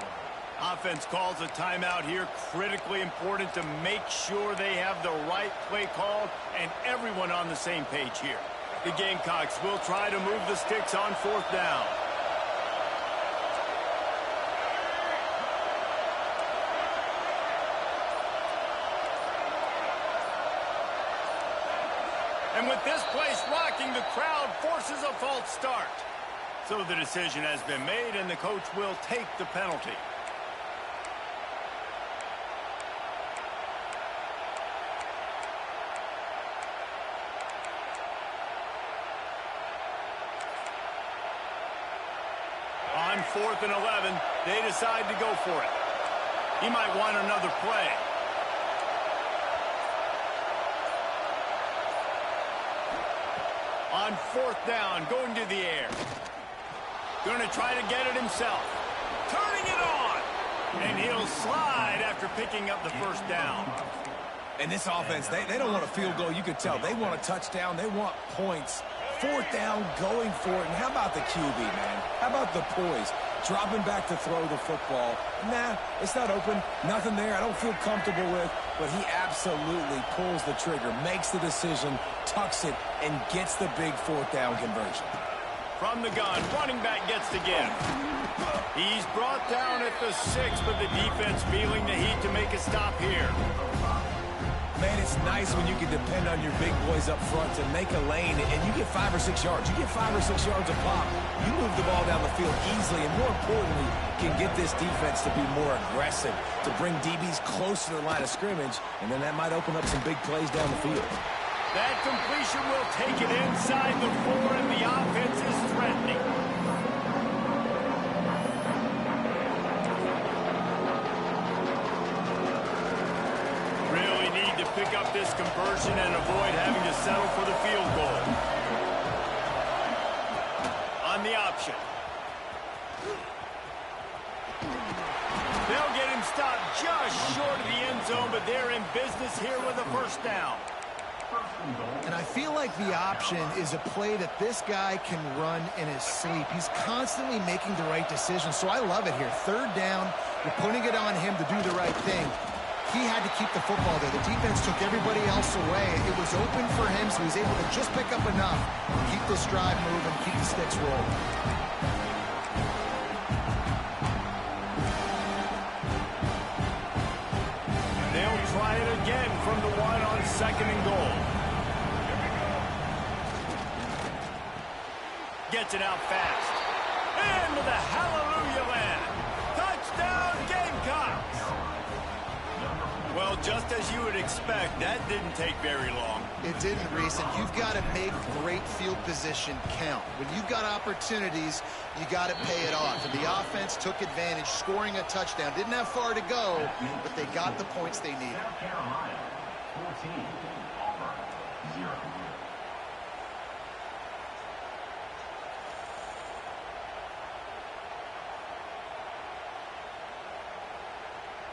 Offense calls a timeout here. Critically important to make sure they have the right play called and everyone on the same page here. The Gamecocks will try to move the sticks on fourth down. And with this place rocking, the crowd forces a false start. So the decision has been made, and the coach will take the penalty. On 4th and 11, they decide to go for it. He might want another play. On 4th down, going to the air. Going to try to get it himself. Turning it on. And he'll slide after picking up the first down. And this offense, they don't want a field goal. You can tell. They want a touchdown. They want points. 4th down, going for it. And how about the QB, man? How about the poise? Dropping back to throw the football. Nah, it's not open. Nothing there I don't feel comfortable with. But he absolutely pulls the trigger, makes the decision, tucks it, and gets the big 4th down conversion. From the gun, running back gets the gift. He's brought down at the 6, but the defense feeling the heat to make a stop here. Man, it's nice when you can depend on your big boys up front to make a lane, and you get 5 or 6 yards. You get 5 or 6 yards a pop. You move the ball down the field easily, and more importantly, can get this defense to be more aggressive, to bring DBs close to the line of scrimmage, and then that might open up some big plays down the field. That completion will take it inside the 4, and the offense is threatening. Really need to pick up this conversion and avoid having to settle for the field goal. On the option. They'll get him stopped just short of the end zone, but they're in business here with a first down. And I feel like the option is a play that this guy can run in his sleep. He's constantly making the right decision, so I love it here. 3rd down, you're putting it on him to do the right thing. He had to keep the football there. The defense took everybody else away. It was open for him, so he was able to just pick up enough to keep this drive moving, keep the sticks rolling. They'll try it again from the 1 on 2nd and goal. Gets it out fast. Into the hallelujah land. Touchdown Gamecocks! Well, just as you would expect, that didn't take very long. It didn't, Reese, and you've got to make great field position count. When you've got opportunities, you got to pay it off. And the offense took advantage, scoring a touchdown. Didn't have far to go, but they got the points they needed. South Carolina, 14. Auburn, 0.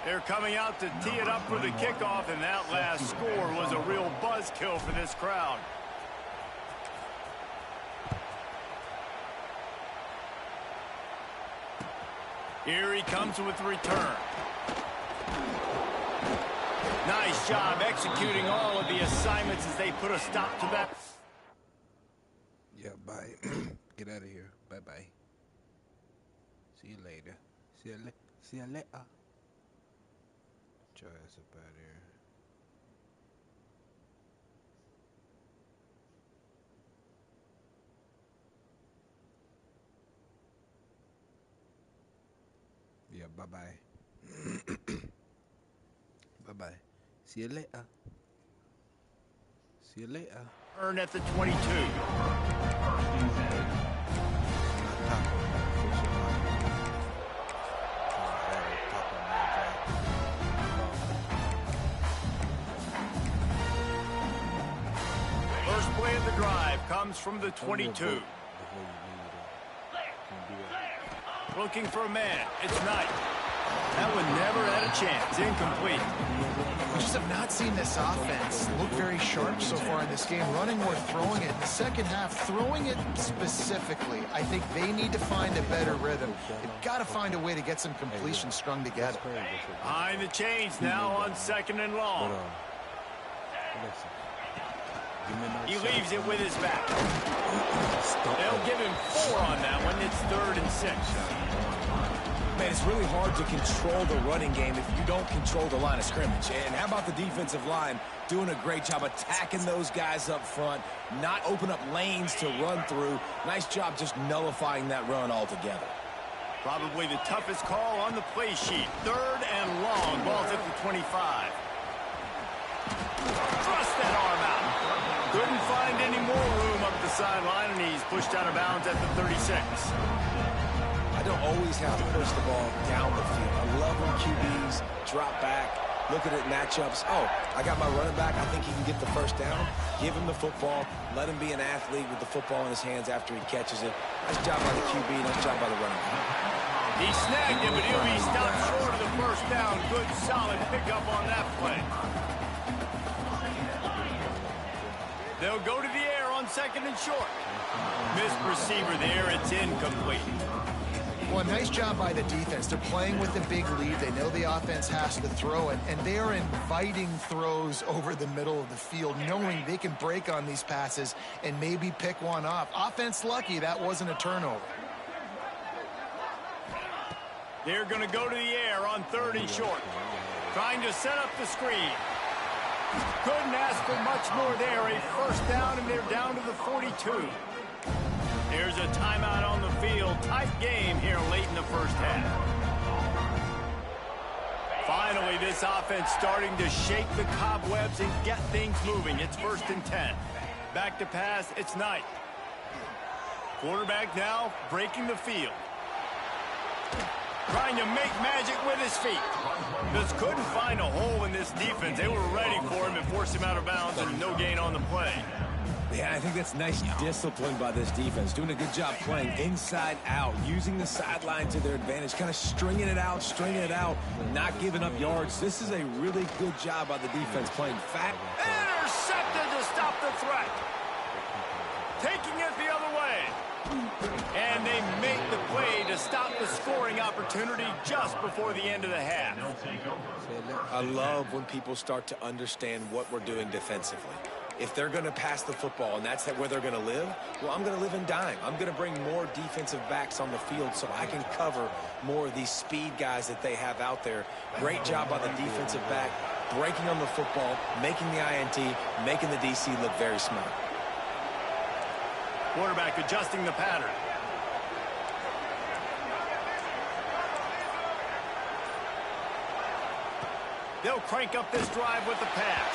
They're coming out to tee it up for the kickoff, and that last score was a real buzzkill for this crowd. Here he comes with the return. Nice job executing all of the assignments as they put a stop to that. Yeah, bye. Get out of here. Bye-bye. See you later. See you later. Get your ass up out of here. Yeah, bye-bye. Bye-bye. See you later. See you later. Earn at the 22. First play of the drive comes from the 22. Looking for a man. It's Knight. That one never had a chance. Incomplete. We just have not seen this offense look very sharp so far in this game. Running or throwing it. In the second half, throwing it specifically, I think they need to find a better rhythm. They've got to find a way to get some completion strung together. Behind the chains now on 2nd and long. He leaves it with his back. They'll give him 4 on that one. It's 3rd and 6. Man, it's really hard to control the running game if you don't control the line of scrimmage. And how about the defensive line doing a great job attacking those guys up front, not open up lanes to run through. Nice job just nullifying that run altogether. Probably the toughest call on the play sheet. 3rd and long. Ball's at the 25. Thrust that arm out. Couldn't find any more room up the sideline, and he's pushed out of bounds at the 36. I don't always have to push the ball down the field. I love when QBs drop back, look at it matchups. Oh, I got my running back. I think he can get the first down. Give him the football. Let him be an athlete with the football in his hands after he catches it. Nice job by the QB. Nice job by the running back. He snagged it, but he'll be stopped short of the first down. Good, solid pickup on that play. They'll go to the air on 2nd and short. Missed receiver there. It's incomplete. Well, nice job by the defense. They're playing with a big lead. They know the offense has to throw it, and they are inviting throws over the middle of the field, knowing they can break on these passes and maybe pick one off. Offense lucky that wasn't a turnover. They're going to go to the air on 3rd and short. Trying to set up the screen. Couldn't ask for much more there. A first down, and they're down to the 42. There's a timeout on the field. Tight game here late in the first half. Finally, this offense starting to shake the cobwebs and get things moving. It's 1st and 10. Back to pass, it's Knight. Quarterback now breaking the field. Trying to make magic with his feet. Just couldn't find a hole in this defense. They were ready for him and forced him out of bounds, and no gain on the play. Yeah, I think that's nice discipline by this defense. Doing a good job playing inside out, using the sideline to their advantage, kind of stringing it out, not giving up yards. This is a really good job by the defense playing fat. Intercepted to stop the threat. Taking it the other way. And they make the play to stop the scoring opportunity just before the end of the half. I love when people start to understand what we're doing defensively. If they're going to pass the football and that's where they're going to live, well, I'm going to live in dime. I'm going to bring more defensive backs on the field so I can cover more of these speed guys that they have out there. Great job by the defensive back, breaking on the football, making the INT, making the DC look very smart. Quarterback adjusting the pattern. They'll crank up this drive with the pass.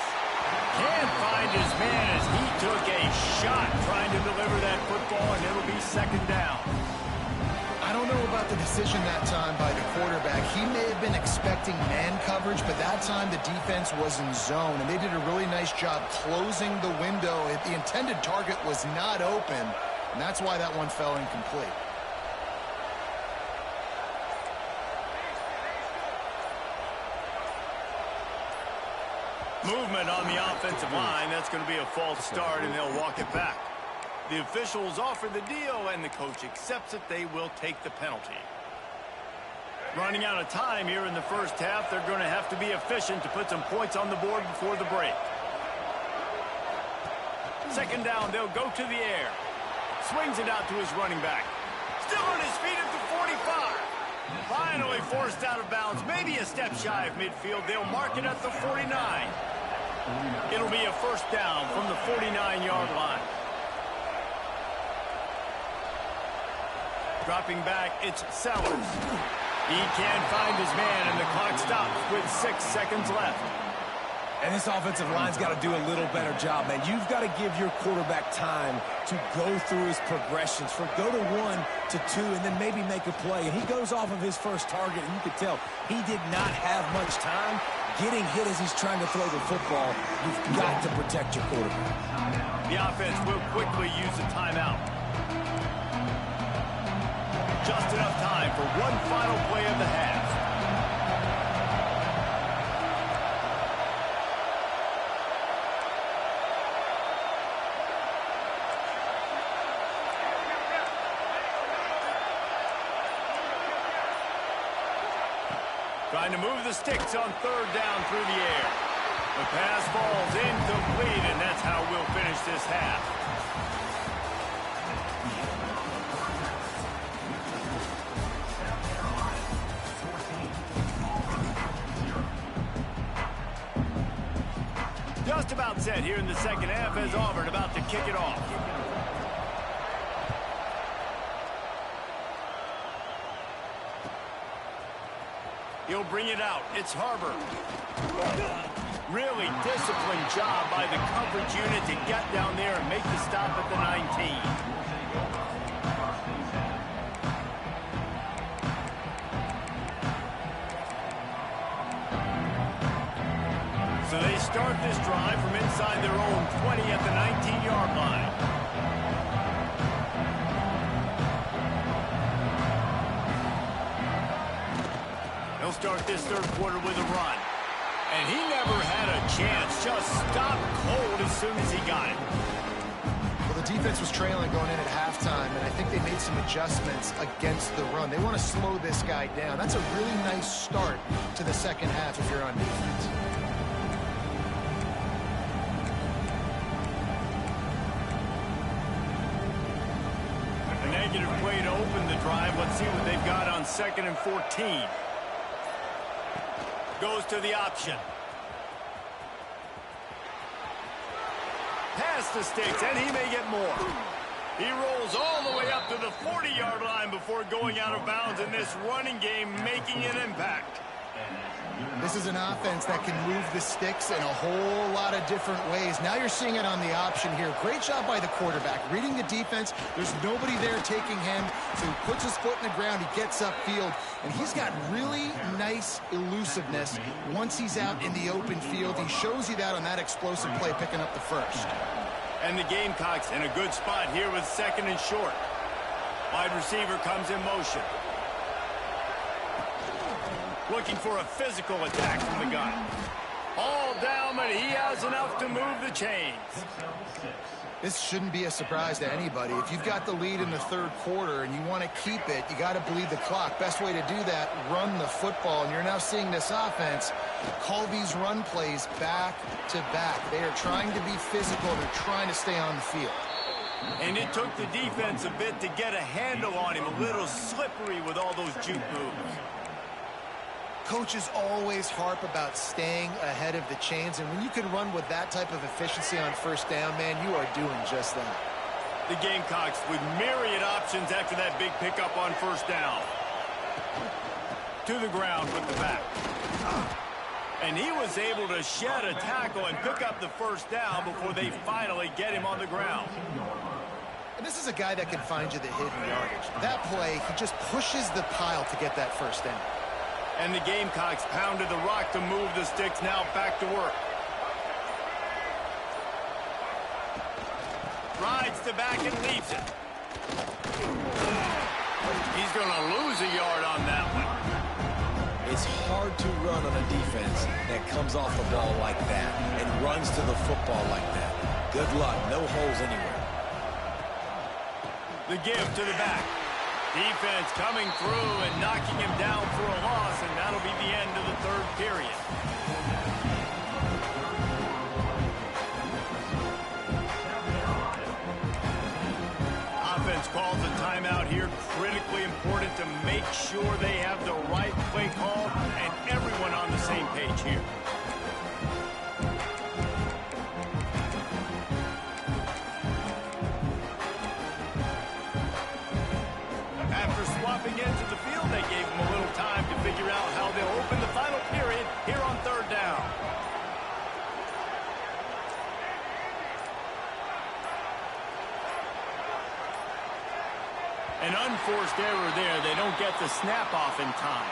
Can't find his man as he took a shot trying to deliver that football, and it'll be 2nd down. I don't know about the decision that time by the quarterback. He may have been expecting man coverage, but that time the defense was in zone, and they did a really nice job closing the window. The intended target was not open, and that's why that one fell incomplete. Movement on the offensive line. That's going to be a false start, and they'll walk it back. The officials offer the deal, and the coach accepts it. They will take the penalty. Running out of time here in the first half. They're going to have to be efficient to put some points on the board before the break. 2nd down, they'll go to the air. Swings it out to his running back. Still on his feet at the 45. Finally forced out of bounds. Maybe a step shy of midfield. They'll mark it at the 49. It'll be a first down from the 49-yard line. Dropping back, it's Sellers. He can't find his man, and the clock stops with 6 seconds left. And this offensive line's got to do a little better job, man. You've got to give your quarterback time to go through his progressions. For go to 1 to 2 and then maybe make a play. And he goes off of his first target, and you could tell he did not have much time getting hit as he's trying to throw the football. You've got to protect your quarterback. The offense will quickly use a timeout. Just enough time for one final play of the half. Trying to move the sticks on 3rd down through the air. The pass falls incomplete, and that's how we'll finish this half. Just about set here in the second half as Auburn about to kick it off. He'll bring it out. It's Harbor. Really disciplined job by the coverage unit to get down there and make the stop at the 19. So they start this drive from inside their own 20 at the 19-yard line. He'll start this 3rd quarter with a run. And he never had a chance. Just stopped cold as soon as he got it. Well, the defense was trailing going in at halftime, and I think they made some adjustments against the run. They want to slow this guy down. That's a really nice start to the second half if you're on defense. A negative play to open the drive. Let's see what they've got on 2nd and 14. Goes to the option. Past the sticks, and he may get more. He rolls all the way up to the 40-yard line before going out of bounds in this running game, making an impact. This is an offense that can move the sticks in a whole lot of different ways. Now you're seeing it on the option here. Great job by the quarterback. Reading the defense, there's nobody there taking him, so he puts his foot in the ground, he gets upfield, and he's got really nice elusiveness once he's out in the open field. He shows you that on that explosive play, picking up the first. And the Gamecocks in a good spot here with 2nd and short. Wide receiver comes in motion. Looking for a physical attack from the gun. All down, but he has enough to move the chains. This shouldn't be a surprise to anybody. If you've got the lead in the third quarter and you want to keep it, you got to bleed the clock. Best way to do that, run the football. And you're now seeing this offense call these run plays back to back. They are trying to be physical. They're trying to stay on the field. And it took the defense a bit to get a handle on him. A little slippery with all those juke moves. Coaches always harp about staying ahead of the chains, and when you can run with that type of efficiency on first down, man, you are doing just that. The Gamecocks with myriad options after that big pickup on first down. To the ground with the back. And he was able to shed a tackle and pick up the first down before they finally get him on the ground. And this is a guy that can find you the hidden yardage. That play, he just pushes the pile to get that first down. And the Gamecocks pounded the rock to move the sticks, now back to work. Rides to back and leaves it. He's going to lose a yard on that one. It's hard to run on a defense that comes off the ball like that and runs to the football like that. Good luck. No holes anywhere. The give to the back. Defense coming through and knocking him down for a loss, and that'll be the end of the third period. Offense calls a timeout here. Critically important to make sure they have the right play call and everyone on the same page here. Swapping into the field, they gave him a little time to figure out how they'll open the final period here on third down. An unforced error there. They don't get the snap off in time.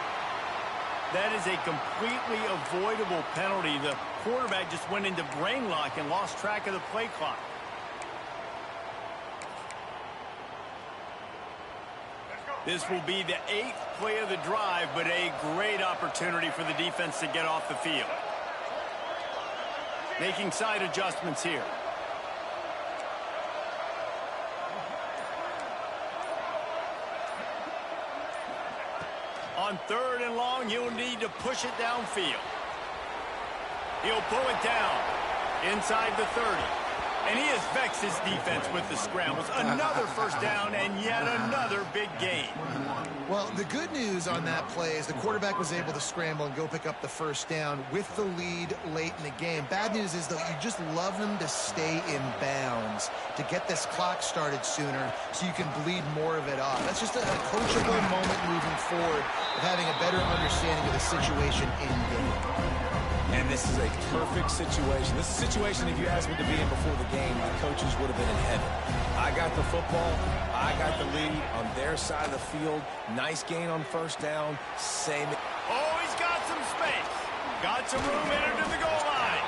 That is a completely avoidable penalty. The quarterback just went into brain lock and lost track of the play clock. This will be the 8th play of the drive, but a great opportunity for the defense to get off the field. Making side adjustments here. On 3rd and long, he'll need to push it downfield. He'll pull it down inside the 30. And he has vexed his defense with the scrambles. Another first down and yet another big gain. Well, the good news on that play is the quarterback was able to scramble and go pick up the first down with the lead late in the game. Bad news is, though, you just love them to stay in bounds to get this clock started sooner so you can bleed more of it off. That's just a coachable moment moving forward of having a better understanding of the situation in game. And this is a perfect situation. This is a situation, if you asked me to be in before the game, the coaches would have been in heaven. I got the football. I got the lead on their side of the field. Nice gain on first down. Same. Oh, he's got some space. Got some room entered to the goal line.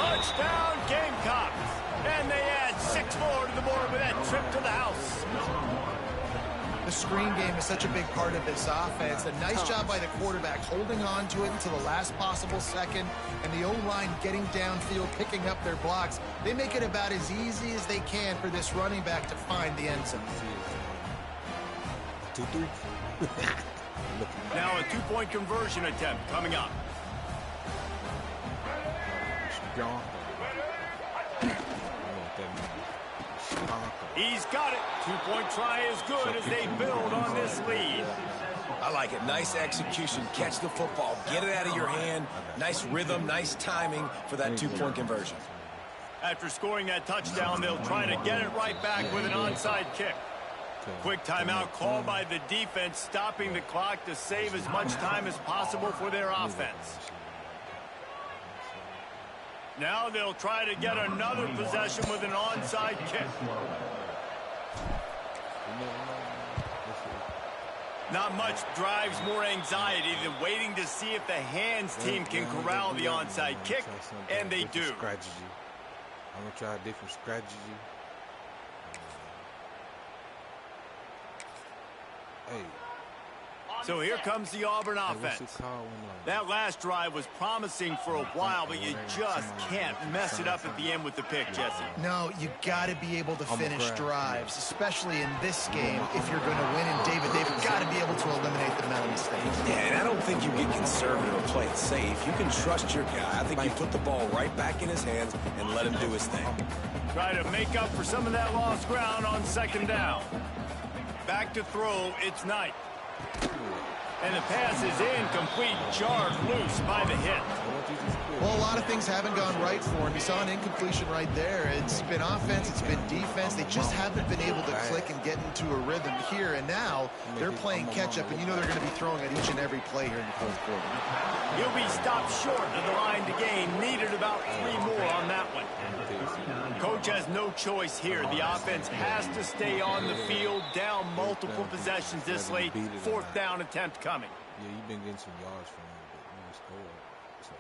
Touchdown, Gamecocks. And they add 6 more to the board with that trip to the house. The The screen game is such a big part of this offense. A nice job by the quarterback holding on to it until the last possible second, and the O-line getting downfield, picking up their blocks. They make it about as easy as they can for this running back to find the end zone. 2-3. Now a two-point conversion attempt coming up. He's got it. Two-point try is good as they build on this lead. I like it. Nice execution. Catch the football. Get it out of your hand. Nice rhythm, nice timing for that two-point conversion. After scoring that touchdown, they'll try to get it right back with an onside kick. Quick timeout called by the defense, stopping the clock to save as much time as possible for their offense. Now they'll try to get another possession with an onside kick. Not much drives more anxiety than waiting to see if the hands team can corral the onside kick, and they do. I'm going to try a different strategy. Hey. So here comes the Auburn offense. That last drive was promising for a while, but you just can't mess it up at the end with the pick, Jesse. No, you got to be able to finish drives, especially in this game. If you're going to win, and they've got to be able to eliminate the mental mistakes. Yeah, and I don't think you get conservative or play it safe. You can trust your guy. I think you put the ball right back in his hands and let him do his thing. Try to make up for some of that lost ground on second down. Back to throw, it's Knight. And the pass is incomplete, jarred loose by the hit. Well, a lot of things haven't gone right for him. You saw an incompletion right there. It's been offense, it's been defense. They just haven't been able to click and get into a rhythm here. And now they're playing catch-up, and you know they're going to be throwing at each and every play here in the fourth quarter. He'll be stopped short of the line to gain. Needed about 3 more on that one. Coach has no choice here. The offense has to stay on the field, down multiple possessions this late. Fourth down attempt coming. Yeah, you've been getting some yards from him, but you ain't scored. So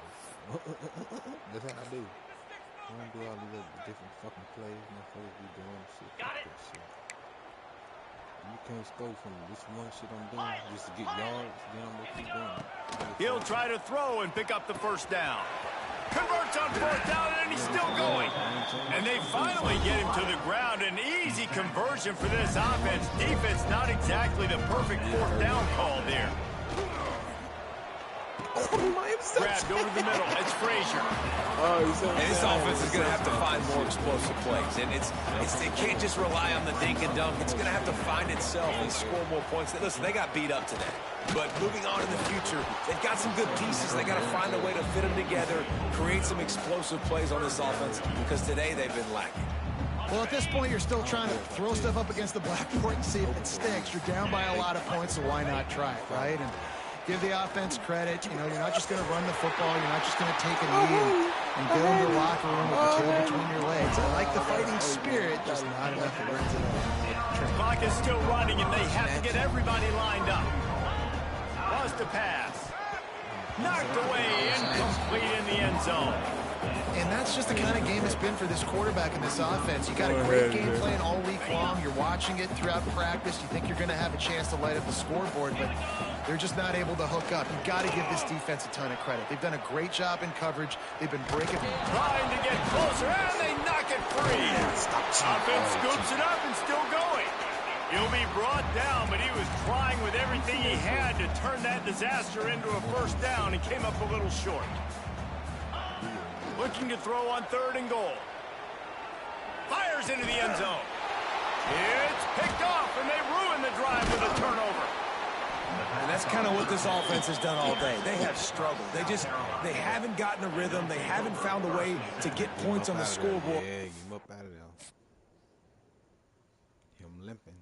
that's how I do. I don't do all these other different fucking plays. Motherfuckers be doing shit. Got it. Shit. You can't score from this one shit I'm doing just to get yards. Then I'm gonna keep doing it. He'll try to throw and pick up the first down. Converts on fourth down, and he's still going. And they finally get him to the ground. An easy conversion for this offense. Defense not exactly the perfect fourth down call there. Grabbed over the middle. It's Frazier. And this offense is going to have to find more explosive plays. And it can't just rely on the dink and dunk. It's going to have to find itself and score more points. Listen, they got beat up today. But moving on in the future, they've got some good pieces. They got to find a way to fit them together, create some explosive plays on this offense, because today they've been lacking. Well, at this point, you're still trying to throw stuff up against the blackboard and see if it sticks. You're down by a lot of points, so why not try it, right? And give the offense credit. You know, you're not just going to run the football. You're not just going to take a knee and go into the locker room with the tail between your legs. I like the fighting spirit, just not enough to bring to the clock is still running, and they have to get everybody lined up. Bust a pass. Knocked away, incomplete in the end zone. And that's just the kind of game it's been for this quarterback in this offense. You got a great game plan all week long. You're watching it throughout practice. You think you're going to have a chance to light up the scoreboard, but they're just not able to hook up. You've got to give this defense a ton of credit. They've done a great job in coverage. They've been breaking. Trying to get closer, and they knock it free. Offense scoops it up and still going. He'll be brought down, but he was trying with everything he had to turn that disaster into a first down and came up a little short. Looking to throw on 3rd and goal. Fires into the end zone. It's picked off, and they ruin the drive with a turnover. And that's kind of what this offense has done all day. They have struggled. They haven't gotten a rhythm. They haven't found a way to get points on the scoreboard. Yeah, get him up out of there. Him limping.